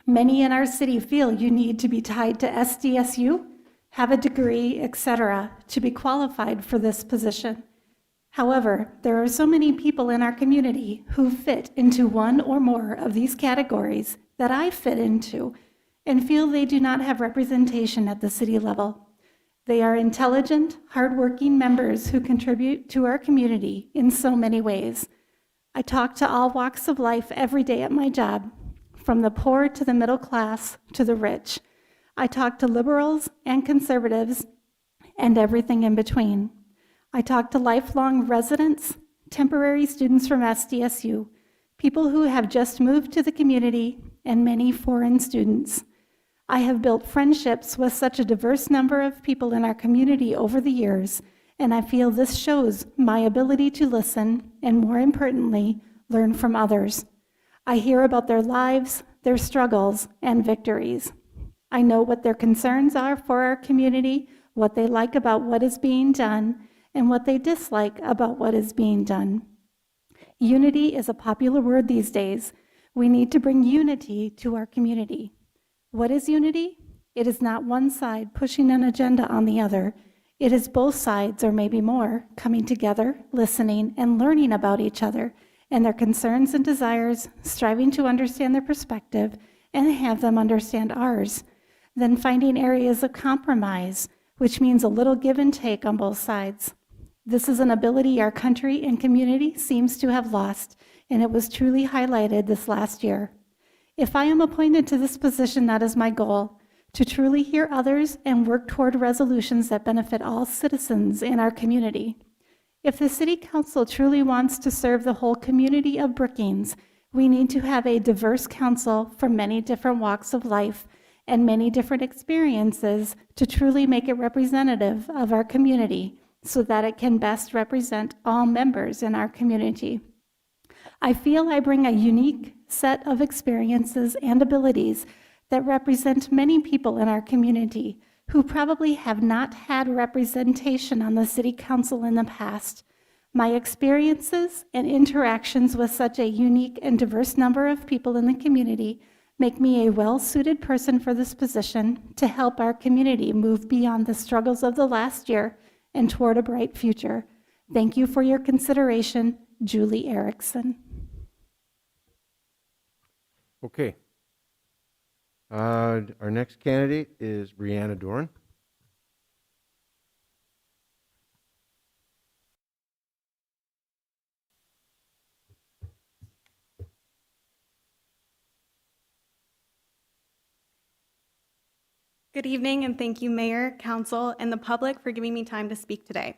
Many in our city feel you need to be tied to SDSU, have a degree, etc., to be qualified for this position. However, there are so many people in our community who fit into one or more of these categories that I fit into and feel they do not have representation at the city level. They are intelligent, hardworking members who contribute to our community in so many ways. I talk to all walks of life every day at my job, from the poor to the middle class to the rich. I talk to liberals and conservatives and everything in between. I talk to lifelong residents, temporary students from SDSU, people who have just moved to the community, and many foreign students. I have built friendships with such a diverse number of people in our community over the years, and I feel this shows my ability to listen and, more importantly, learn from others. I hear about their lives, their struggles, and victories. I know what their concerns are for our community, what they like about what is being done, and what they dislike about what is being done. Unity is a popular word these days. We need to bring unity to our community. What is unity? It is not one side pushing an agenda on the other. It is both sides, or maybe more, coming together, listening, and learning about each other and their concerns and desires, striving to understand their perspective, and have them understand ours. Then finding areas of compromise, which means a little give and take on both sides. This is an ability our country and community seems to have lost, and it was truly highlighted this last year. If I am appointed to this position, that is my goal, to truly hear others and work toward resolutions that benefit all citizens in our community. If the City Council truly wants to serve the whole community of Brookings, we need to have a diverse council from many different walks of life and many different experiences to truly make it representative of our community so that it can best represent all members in our community. I feel I bring a unique set of experiences and abilities that represent many people in our community who probably have not had representation on the City Council in the past. My experiences and interactions with such a unique and diverse number of people in the community make me a well-suited person for this position to help our community move beyond the struggles of the last year and toward a bright future. Thank you for your consideration, Julie Erickson. Okay. Our next candidate is Brianna Dorn. Good evening, and thank you, Mayor, Council, and the public for giving me time to speak today.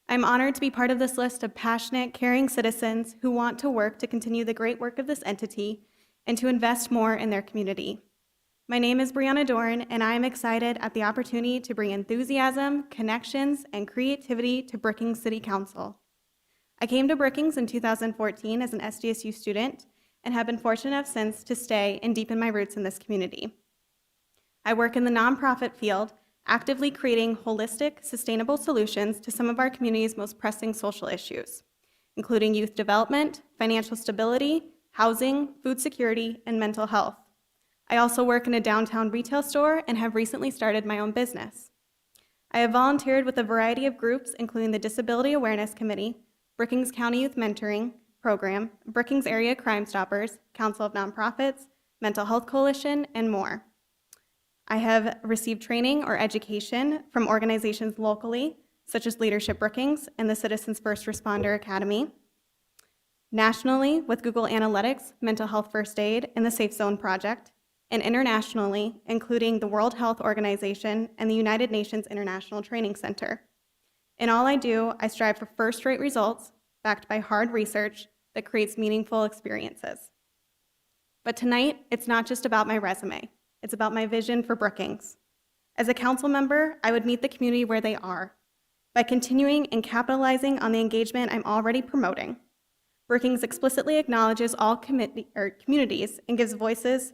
I'm honored to be part of this list of passionate, caring citizens who want to work to continue the great work of this entity and to invest more in their community. My name is Brianna Dorn, and I am excited at the opportunity to bring enthusiasm, connections, and creativity to Brookings City Council. I came to Brookings in 2014 as an SDSU student and have been fortunate enough since to stay and deepen my roots in this community. I work in the nonprofit field, actively creating holistic, sustainable solutions to some of our community's most pressing social issues, including youth development, financial stability, housing, food security, and mental health. I also work in a downtown retail store and have recently started my own business. I have volunteered with a variety of groups, including the Disability Awareness Committee, Brookings County Youth Mentoring Program, Brookings Area Crime Stoppers, Council of Nonprofits, Mental Health Coalition, and more. I have received training or education from organizations locally, such as Leadership Brookings and the Citizens First Responder Academy, nationally with Google Analytics, Mental Health First Aid, and the Safe Zone Project, and internationally, including the World Health Organization and the United Nations International Training Center. In all I do, I strive for first-rate results backed by hard research that creates meaningful experiences. But tonight, it's not just about my resume. It's about my vision for Brookings. As a council member, I would meet the community where they are by continuing and capitalizing on the engagement I'm already promoting. Brookings explicitly acknowledges all communities and gives voices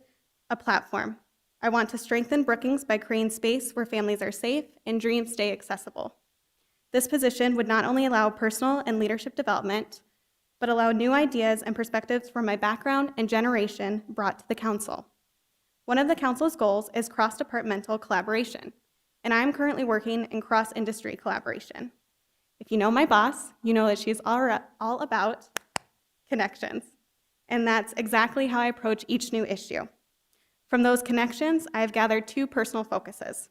a platform. I want to strengthen Brookings by creating space where families are safe and dreams stay accessible. This position would not only allow personal and leadership development, but allow new ideas and perspectives from my background and generation brought to the council. One of the council's goals is cross-departmental collaboration, and I'm currently working in cross-industry collaboration. If you know my boss, you know that she's all about connections, and that's exactly how I approach each new issue. From those connections, I have gathered two personal focuses: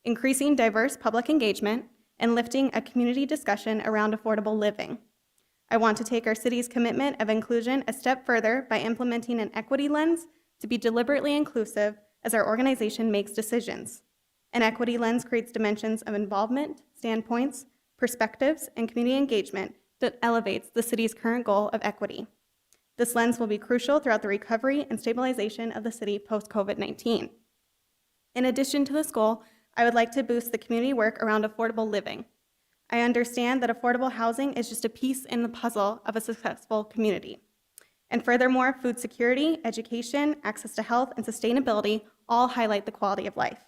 increasing diverse public engagement and lifting a community discussion around affordable living. I want to take our city's commitment of inclusion a step further by implementing an equity lens to be deliberately inclusive as our organization makes decisions. An equity lens creates dimensions of involvement, standpoints, perspectives, and community engagement that elevates the city's current goal of equity. This lens will be crucial throughout the recovery and stabilization of the city post-COVID-19. In addition to this goal, I would like to boost the community work around affordable living. I understand that affordable housing is just a piece in the puzzle of a successful community. And furthermore, food security, education, access to health, and sustainability all highlight the quality of life.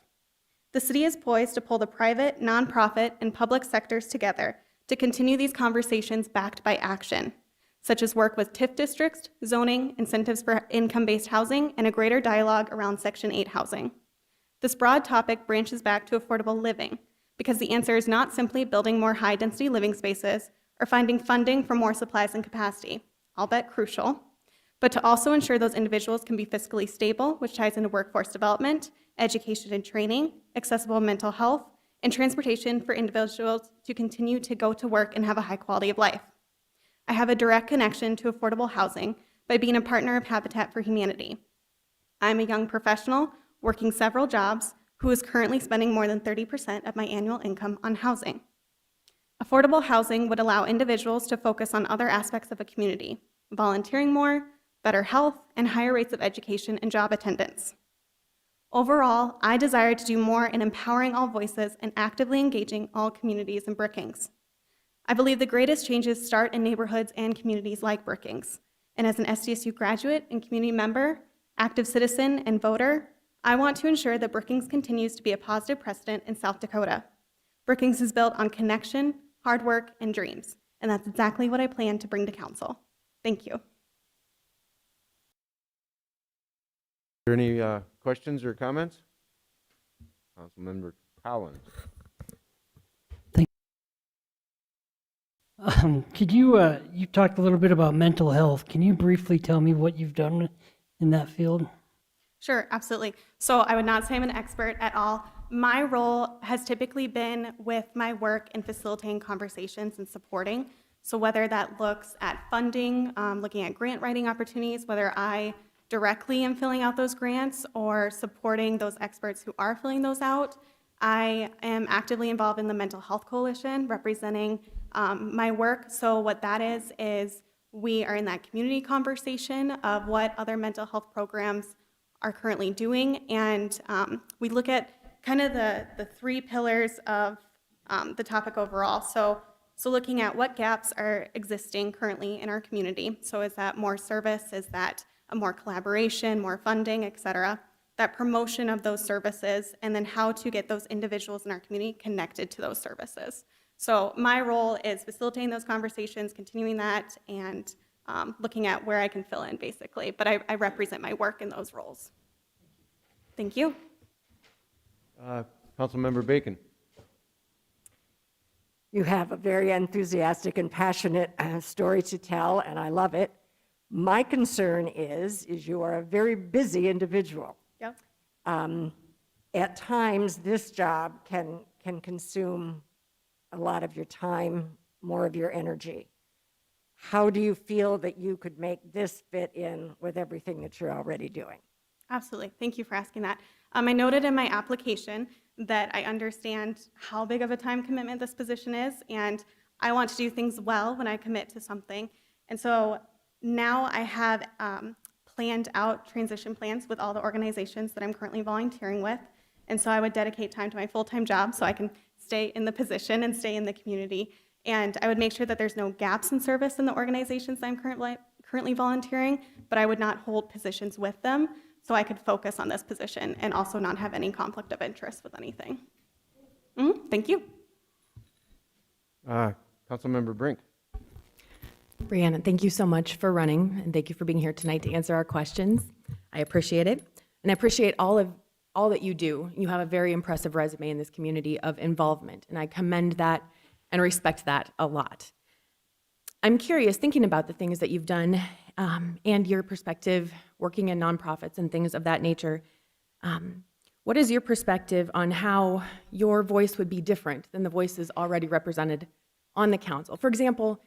The city is poised to pull the private, nonprofit, and public sectors together to continue these conversations backed by action, such as work with TIF districts, zoning, incentives for income-based housing, and a greater dialogue around Section 8 housing. This broad topic branches back to affordable living, because the answer is not simply building more high-density living spaces or finding funding for more supplies and capacity, albeit crucial, but to also ensure those individuals can be fiscally stable, which ties into workforce development, education and training, accessible mental health, and transportation for individuals to continue to go to work and have a high quality of life. I have a direct connection to affordable housing by being a partner of Habitat for Humanity. I'm a young professional working several jobs who is currently spending more than 30% of my annual income on housing. Affordable housing would allow individuals to focus on other aspects of a community, volunteering more, better health, and higher rates of education and job attendance. Overall, I desire to do more in empowering all voices and actively engaging all communities in Brookings. I believe the greatest changes start in neighborhoods and communities like Brookings. And as an SDSU graduate and community member, active citizen, and voter, I want to ensure that Brookings continues to be a positive precedent in South Dakota. Brookings is built on connection, hard work, and dreams, and that's exactly what I plan to bring to council. Thank you. Are there any questions or comments? Councilmember Collins. Could you, you talked a little bit about mental health. Can you briefly tell me what you've done in that field? Sure, absolutely. So I would not say I'm an expert at all. My role has typically been with my work in facilitating conversations and supporting. So whether that looks at funding, looking at grant writing opportunities, whether I directly am filling out those grants or supporting those experts who are filling those out, I am actively involved in the Mental Health Coalition representing my work. So what that is we are in that community conversation of what other mental health programs are currently doing, and we look at kind of the three pillars of the topic overall. So looking at what gaps are existing currently in our community. So is that more service? Is that a more collaboration, more funding, et cetera? That promotion of those services, and then how to get those individuals in our community connected to those services. So my role is facilitating those conversations, continuing that, and looking at where I can fill in, basically. But I represent my work in those roles. Thank you. Councilmember Bacon. You have a very enthusiastic and passionate story to tell, and I love it. My concern is you are a very busy individual. Yep. At times, this job can consume a lot of your time, more of your energy. How do you feel that you could make this fit in with everything that you're already doing? Absolutely. Thank you for asking that. I noted in my application that I understand how big of a time commitment this position is, and I want to do things well when I commit to something. And so now I have planned out transition plans with all the organizations that I'm currently volunteering with. And so I would dedicate time to my full-time job so I can stay in the position and stay in the community. And I would make sure that there's no gaps in service in the organizations that I'm currently volunteering, but I would not hold positions with them so I could focus on this position and also not have any conflict of interest with anything. Thank you. Councilmember Brink. Brianna, thank you so much for running, and thank you for being here tonight to answer our questions. I appreciate it, and I appreciate all that you do. You have a very impressive resume in this community of involvement, and I commend that and respect that a lot. I'm curious, thinking about the things that you've done and your perspective working in nonprofits and things of that nature, what is your perspective on how your voice would be different than the voices already represented on the council? For example,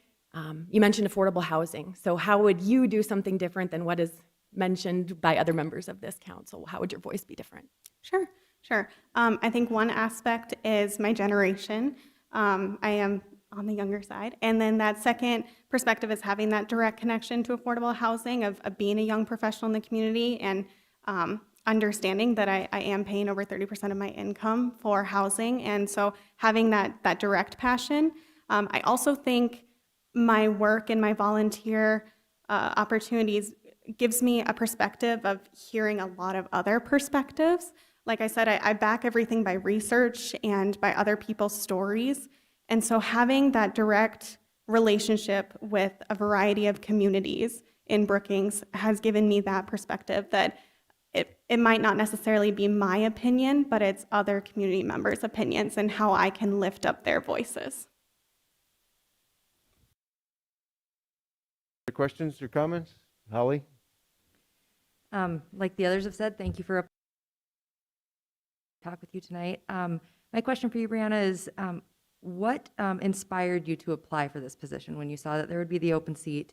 you mentioned affordable housing. So how would you do something different than what is mentioned by other members of this council? How would your voice be different? Sure. I think one aspect is my generation. I am on the younger side. And then that second perspective is having that direct connection to affordable housing, of being a young professional in the community, and understanding that I am paying over 30% of my income for housing. And so having that direct passion. I also think my work and my volunteer opportunities gives me a perspective of hearing a lot of other perspectives. Like I said, I back everything by research and by other people's stories. And so having that direct relationship with a variety of communities in Brookings has given me that perspective that it might not necessarily be my opinion, but it's other community members' opinions and how I can lift up their voices. Questions or comments? Holly? Like the others have said, thank you for talk with you tonight. My question for you, Brianna, is what inspired you to apply for this position when you saw that there would be the open seat?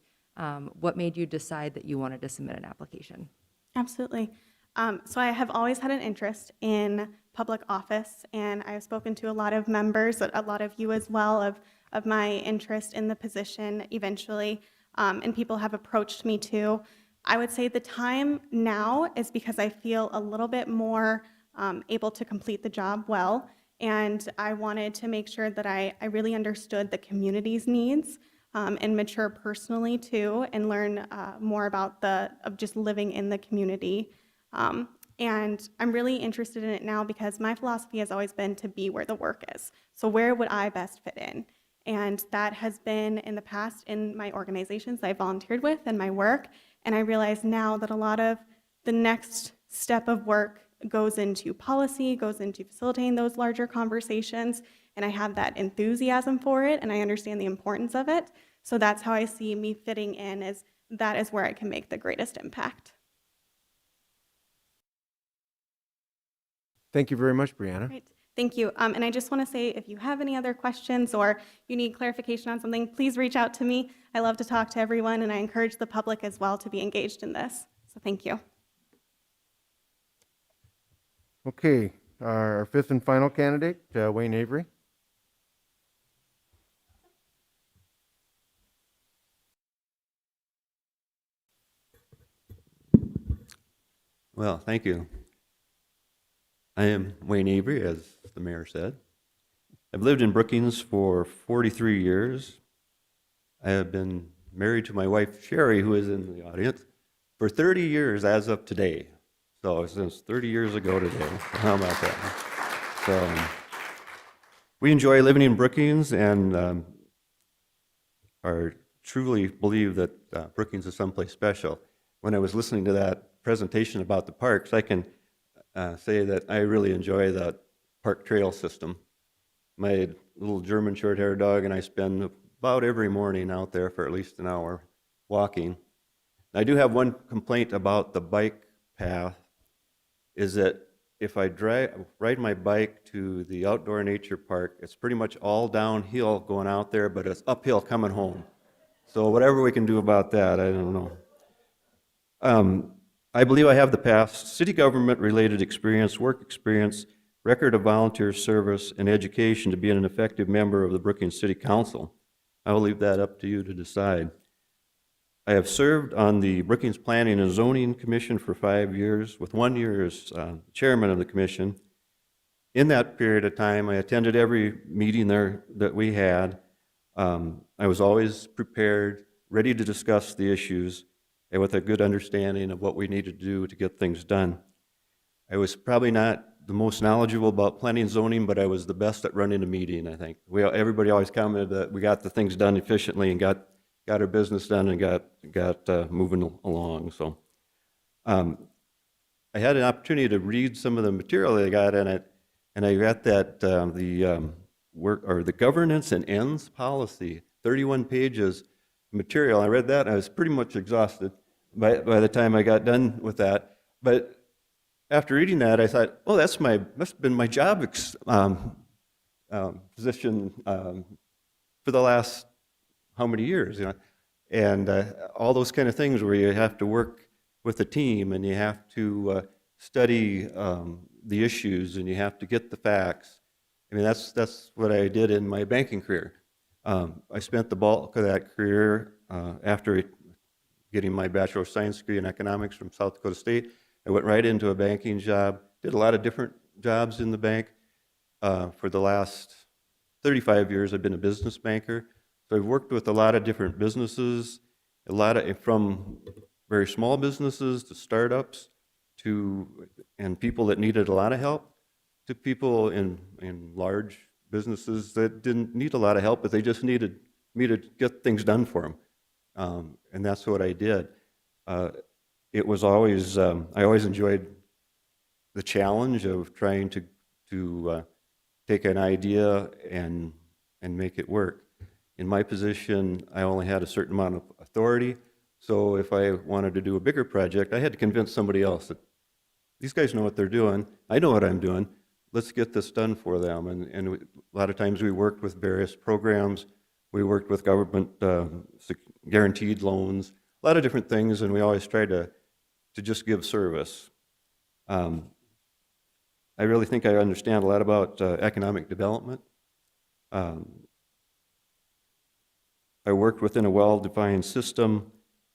What made you decide that you wanted to submit an application? Absolutely. So I have always had an interest in public office, and I've spoken to a lot of members, a lot of you as well, of my interest in the position eventually, and people have approached me too. I would say the time now is because I feel a little bit more able to complete the job well, and I wanted to make sure that I really understood the community's needs and mature personally too, and learn more about of just living in the community. And I'm really interested in it now because my philosophy has always been to be where the work is. So where would I best fit in? And that has been in the past in my organizations that I volunteered with and my work. And I realize now that a lot of the next step of work goes into policy, goes into facilitating those larger conversations. And I have that enthusiasm for it, and I understand the importance of it. So that's how I see me fitting in, is that is where I can make the greatest impact. Thank you very much, Brianna. Great. Thank you. And I just want to say, if you have any other questions or you need clarification on something, please reach out to me. I love to talk to everyone, and I encourage the public as well to be engaged in this. So thank you. Okay, our fifth and final candidate, Wayne Avery. Well, thank you. I am Wayne Avery, as the mayor said. I've lived in Brookings for 43 years. I have been married to my wife, Sherry, who is in the audience, for 30 years as of today. So since 30 years ago today. How about that? So we enjoy living in Brookings and are truly believe that Brookings is someplace special. When I was listening to that presentation about the parks, I can say that I really enjoy the park trail system. My little German short-haired dog and I spend about every morning out there for at least an hour walking. I do have one complaint about the bike path, is that if I ride my bike to the outdoor nature park, it's pretty much all downhill going out there, but it's uphill coming home. So whatever we can do about that, I don't know. I believe I have the past city government related experience, work experience, record of volunteer service, and education to be an effective member of the Brookings City Council. I will leave that up to you to decide. I have served on the Brookings Planning and Zoning Commission for 5 years, with 1 year as chairman of the commission. In that period of time, I attended every meeting there that we had. I was always prepared, ready to discuss the issues, and with a good understanding of what we needed to do to get things done. I was probably not the most knowledgeable about planning and zoning, but I was the best at running a meeting, I think. Everybody always commented that we got the things done efficiently and got our business done and got moving along. So I had an opportunity to read some of the material that I got in it, and I got that the governance and ends policy, 31 pages of material. I read that and I was pretty much exhausted by the time I got done with that. But after reading that, I thought, oh, must have been my job position for the last how many years, you know, and all those kind of things where you have to work with a team and you have to study the issues and you have to get the facts. I mean, that's what I did in my banking career. I spent the bulk of that career after getting my Bachelor of Science degree in economics from South Dakota State. I went right into a banking job, did a lot of different jobs in the bank. For the last 35 years, I've been a business banker. So I've worked with a lot of different businesses, from very small businesses to startups and people that needed a lot of help, to people in large businesses that didn't need a lot of help, but they just needed me to get things done for them. And that's what I did. It was always, I always enjoyed the challenge of trying to take an idea and make it work. In my position, I only had a certain amount of authority, So if I wanted to do a bigger project, I had to convince somebody else that these guys know what they're doing. I know what I'm doing. Let's get this done for them. A lot of times we worked with various programs. We worked with government guaranteed loans, a lot of different things, and we always tried to just give service. I really think I understand a lot about economic development. I worked within a well-defined system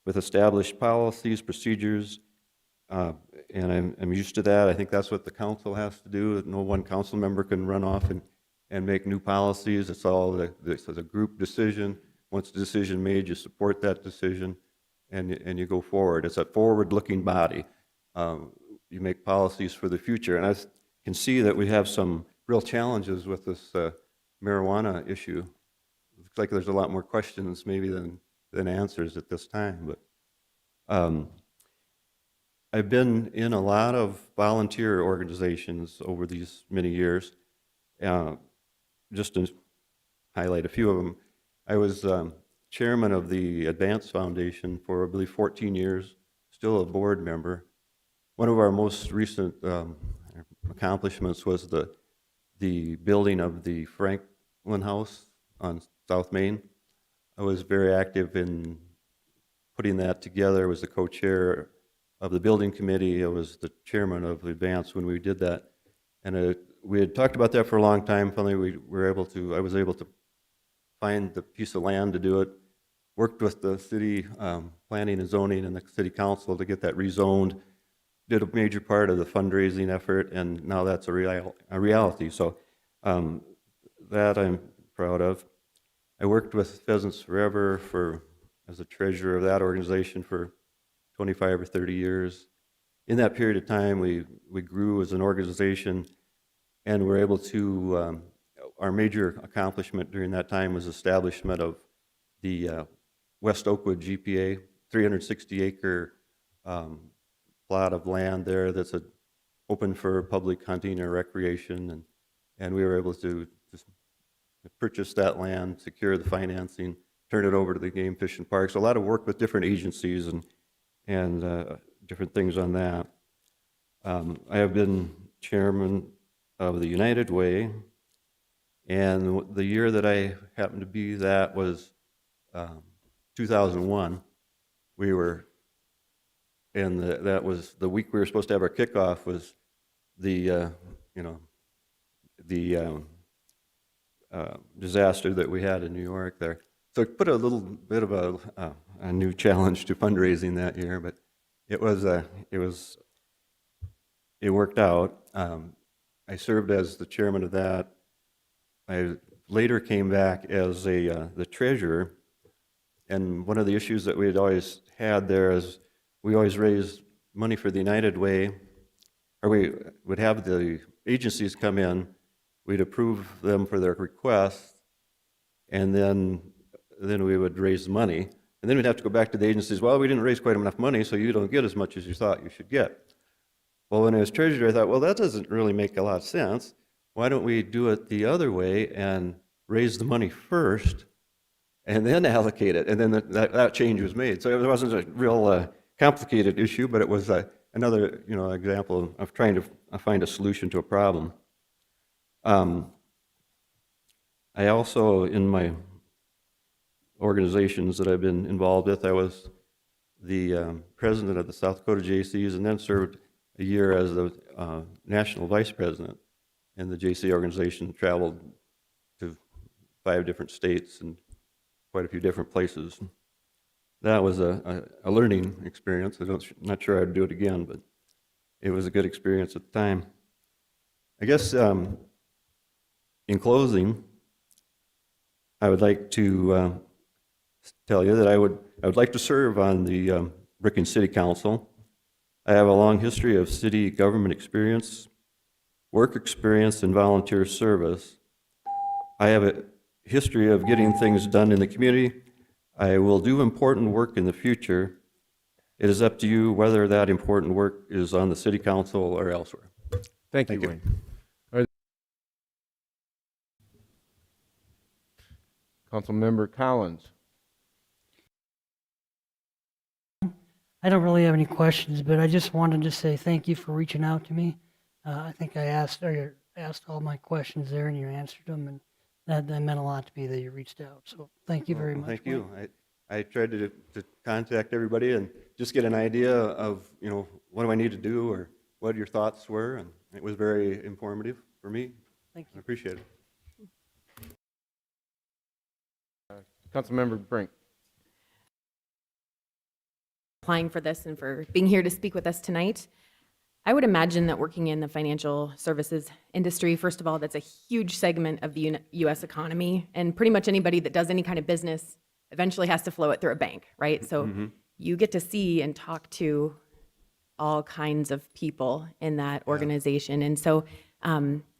with established policies, procedures, and I'm used to that. I think that's what the council has to do. No one council member can run off and make new policies. It's all this is a group decision. Once the decision made, you support that decision, and you go forward. It's a forward-looking body. You make policies for the future, and I can see that we have some real challenges with this marijuana issue. Looks like there's a lot more questions maybe than answers at this time, but I've been in a lot of volunteer organizations over these many years. Just to highlight a few of them, I was chairman of the Advance Foundation for, I believe, 14 years, still a board member. One of our most recent accomplishments was the building of the Franklin House on South Main. I was very active in putting that together. I was the co-chair of the building committee. I was the chairman of the Advance when we did that. And we had talked about that for a long time. Finally, I was able to find the piece of land to do it. Worked with the city planning and zoning and the city council to get that rezoned. Did a major part of the fundraising effort, and now that's a reality. So that I'm proud of. I worked with Pheasants Forever as a treasurer of that organization for 25 or 30 years. In that period of time, we grew as an organization, and were able to, our major accomplishment during that time was establishment of the West Oakwood GPA, 360-acre plot of land there that's open for public hunting or recreation, and we were able to just purchase that land, secure the financing, turn it over to the Game Fish and Parks. So a lot of work with different agencies and different things on that. I have been chairman of the United Way, and the year that I happened to be that was 2001. We were, and that was the week we were supposed to have our kickoff was the disaster that we had in New York there. So it put a little bit of a new challenge to fundraising that year, but it worked out. I served as the chairman of that. I later came back as the treasurer, and one of the issues that we had always had there is we always raised money for the United Way, or we would have the agencies come in, we'd approve them for their requests, and then we would raise money, and then we'd have to go back to the agencies, well, we didn't raise quite enough money, so you don't get as much as you thought you should get. Well, when I was treasurer, I thought, well, that doesn't really make a lot of sense. Why don't we do it the other way and raise the money first and then allocate it? And then that change was made. So it wasn't a real complicated issue, but it was another example of trying to find a solution to a problem. I also, in my organizations that I've been involved with, I was the president of the South Dakota JCs, and then served a year as the national vice president. And the JC organization traveled to 5 different states and quite a few different places. That was a learning experience. I'm not sure I'd do it again, but it was a good experience at the time. I guess in closing, I would like to tell you that I would like to serve on the Brookings City Council. I have a long history of city government experience, work experience, and volunteer service. I have a history of getting things done in the community. I will do important work in the future. It is up to you whether that important work is on the city council or elsewhere. Thank you, Wayne. Councilmember Collins. I don't really have any questions, but I just wanted to say thank you for reaching out to me. I think I asked all my questions there, and you answered them, and that meant a lot to me that you reached out. So thank you very Well, much. thank Wayne. you. I tried to contact everybody and just get an idea of, what do I need to do or what your thoughts were, and it was very informative for me. Thank I you. appreciate it. Councilmember Brink. Applying for this and for being here to speak with us tonight. I would imagine that working in the financial services industry, first of all, that's a huge segment of the U.S. economy, and pretty much anybody that does any kind of business eventually has to flow it through a bank, right? So you get to see and talk to all kinds of people in that organization. And so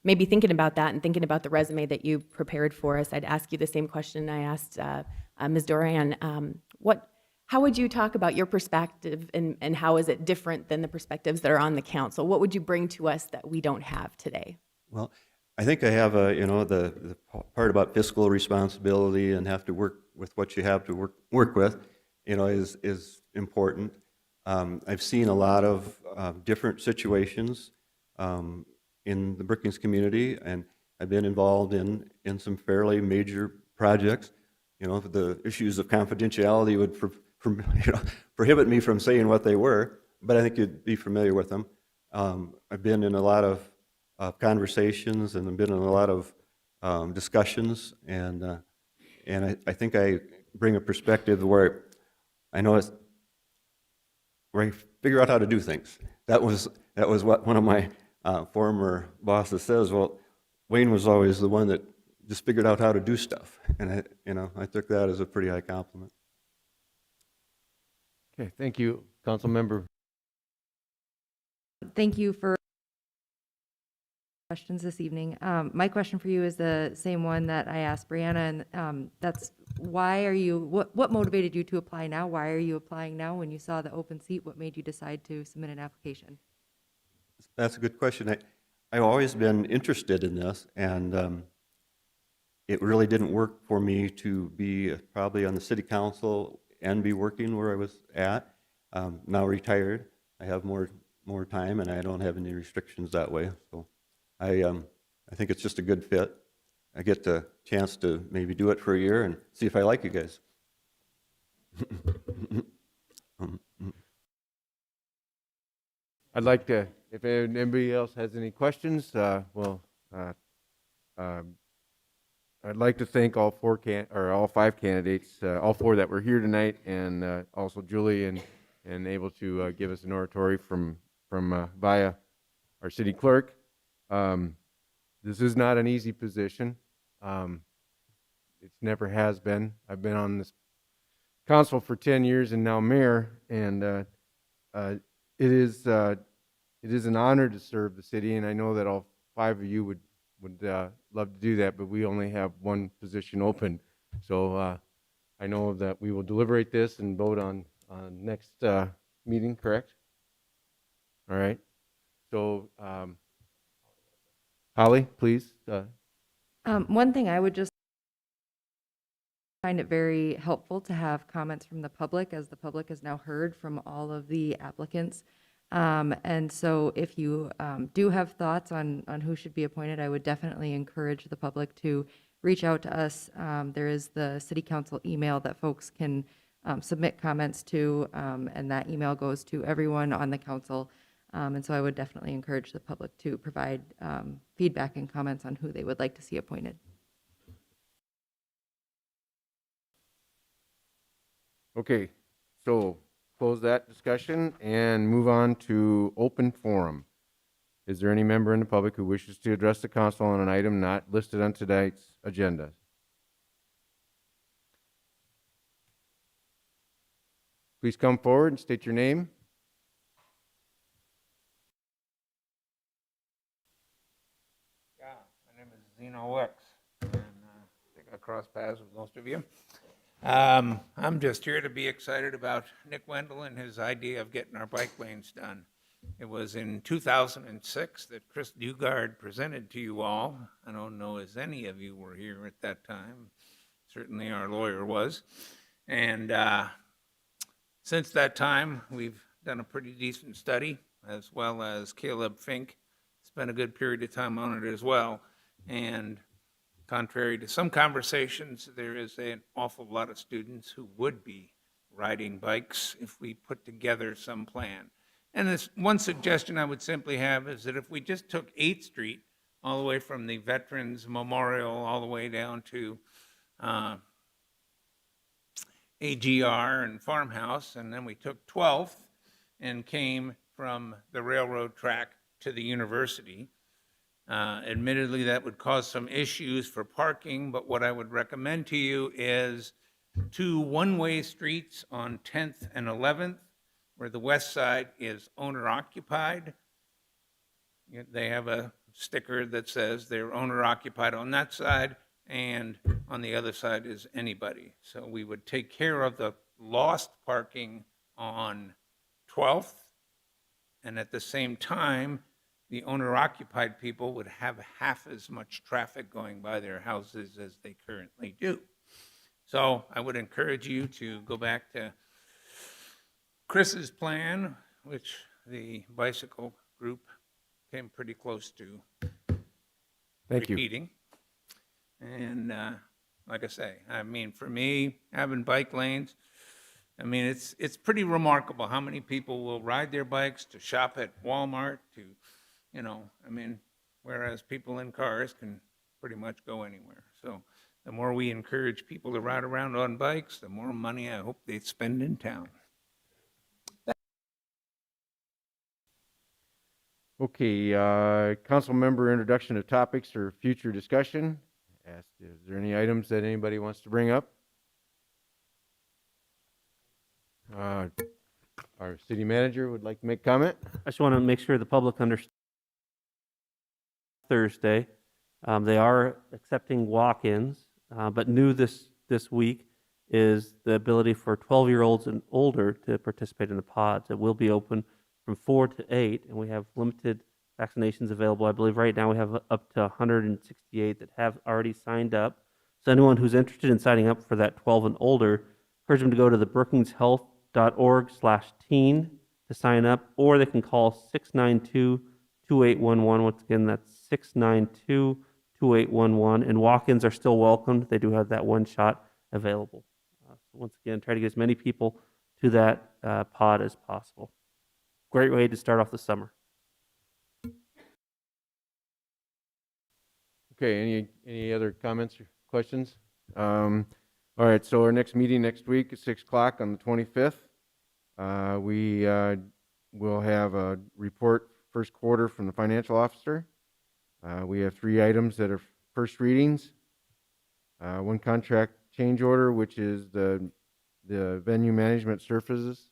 maybe thinking about that and thinking about the resume that you prepared for us, I'd ask you the same question I asked Ms. Doran. How would you talk about your perspective, and how is it different than the perspectives that are on the council? What would you bring to us that we don't have today? Well, I think I have the part about fiscal responsibility and have to work with what you have to work with, is important. I've seen a lot of different situations in the Brookings community, and I've been involved in some fairly major projects. The issues of confidentiality would prohibit me from saying what they were, but I think you'd be familiar with them. I've been in a lot of conversations, and I've been in a lot of discussions, and I think I bring a perspective where I know where I figure out how to do things. That was what one of my former bosses says. Well, Wayne was always the one that just figured out how to do stuff, and I took that as a pretty high compliment. Okay, thank you, Councilmember. Thank you for questions this evening. My question for you is the same one that I asked Brianna, and that's what motivated you to apply now? Why are you applying now? When you saw the open seat, what made you decide to submit an application? That's a good question. I've always been interested in this, and it really didn't work for me to be probably on the city council and be working where I was at. Now retired, I have more time, and I don't have any restrictions that way. So I think it's just a good fit. I get the chance to maybe do it for a year and see if I like you guys. I'd like to, if anybody else has any questions, I'd like to thank all five candidates, all four that were here tonight, and also Julie, and able to give us an oratory from via our city clerk. This is not an easy position. It never has been. I've been on this council for 10 years and now mayor, and it is an honor to serve the city, and I know that all five of you would love to do that, but we only have one position open. So I know that we will deliberate this and vote on next meeting, correct? All right. So Holly, please. One thing I would just find it very helpful to have comments from the public, as the public has now heard from all of the applicants. And so if you do have thoughts on who should be appointed, I would definitely encourage the public to reach out to us. There is the city council email that folks can submit comments to, and that email goes to everyone on the council. And so I would definitely encourage the public to provide feedback and comments on who they would like to see appointed. Okay, so close that discussion and move on to open forum. Is there any member in the public who wishes to address the council on an item not listed on tonight's agenda? Please come forward and state your name. Yeah, my name is Zeno Wicks, and I think I crossed paths with most of you. I'm just here to be excited about Nick Wendell and his idea of getting our bike lanes done. It was in 2006 that Chris Dugard presented to you all. I don't know as any of you were here at that time. Certainly our lawyer was. And Since that time, we've done a pretty decent study, as well as Caleb Fink spent a good period of time on it as well. And contrary to some conversations, there is an awful lot of students who would be riding bikes if we put together some plan. And this one suggestion I would simply have is that if we just took 8th Street all the way from the Veterans Memorial all the way down to AGR and Farmhouse, and then we took 12th and came from the railroad track to the university. Admittedly, that would cause some issues for parking, but what I would recommend to you is 2 one-way streets on 10th and 11th, where the west side is owner-occupied. They have a sticker that says they're owner-occupied on that side, and on the other side is anybody. So we would take care of the lost parking on 12th, and at the same time, the owner-occupied people would have half as much traffic going by their houses as they currently do. So I would encourage you to go back to Chris's plan, which the bicycle group came pretty close to Thank you. repeating. And like I say, I mean, for me, having bike lanes, I mean, it's pretty remarkable how many people will ride their bikes to shop at Walmart, to, you know, I mean, whereas people in cars can pretty much go anywhere. So the more we encourage people to ride around on bikes, the more money I hope they spend in town. Okay, council member introduction of topics or future discussion. Is there any items that anybody wants to bring up? Our city manager would like to make comment. I just want to make sure the public understands Thursday. They are accepting walk-ins, but new this week is the ability for 12-year-olds and older to participate in the pods. It will be open from 4 to 8, and we have limited vaccinations available. I believe right now we have up to 168 that have already signed up. So anyone who's interested in signing up for that 12 and older, encourage them to go to the brookingshealth.org/teen to sign up, or they can call 692-2811. Once again, that's 692-2811. And walk-ins are still welcomed. They do have that one shot available. So once again, try to get as many people to that pod as possible. Great way to start off the summer. Okay, any other comments or questions? All right, so our next meeting next week is 6 o'clock on the 25th. We will have a report first quarter from the financial officer. We have 3 items that are first readings. 1 contract change order, which is the venue management services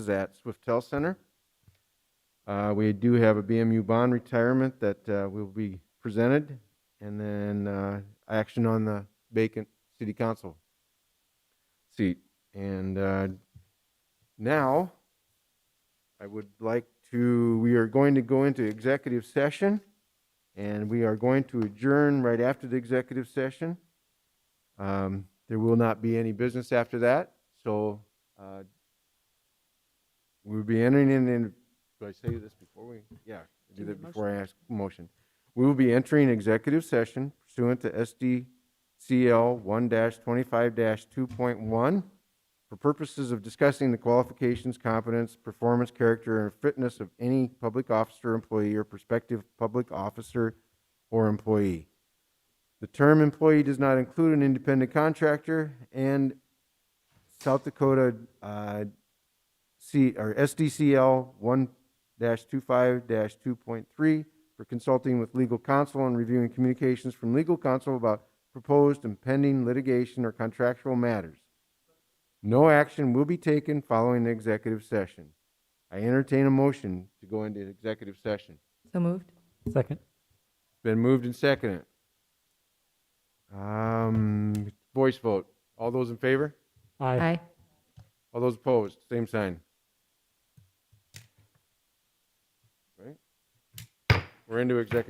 at Swift Health Center. We do have a BMU bond retirement that will be presented, and then action on the vacant city council seat. And now I would like we are going to go into executive session, and we are going to adjourn right after the executive session. There will not be any business after that, so we'll be entering in. Do I say this before we? Yeah, I do that before I ask motion. We will be entering executive session pursuant to SDCL 1-25-2.1 for purposes of discussing the qualifications, competence, performance, character, and fitness of any public officer, employee, or prospective public officer or employee. The term employee does not include an independent contractor, and South Dakota SDCL 1-25-2.3 for consulting with legal counsel and reviewing communications from legal counsel about proposed and pending litigation or contractual matters. No action will be taken following the executive session. I entertain a motion to go into executive session. So moved. Second. Been moved and seconded. Voice vote. All those in favor? Aye. All those opposed? Same sign. Right? We're into executive.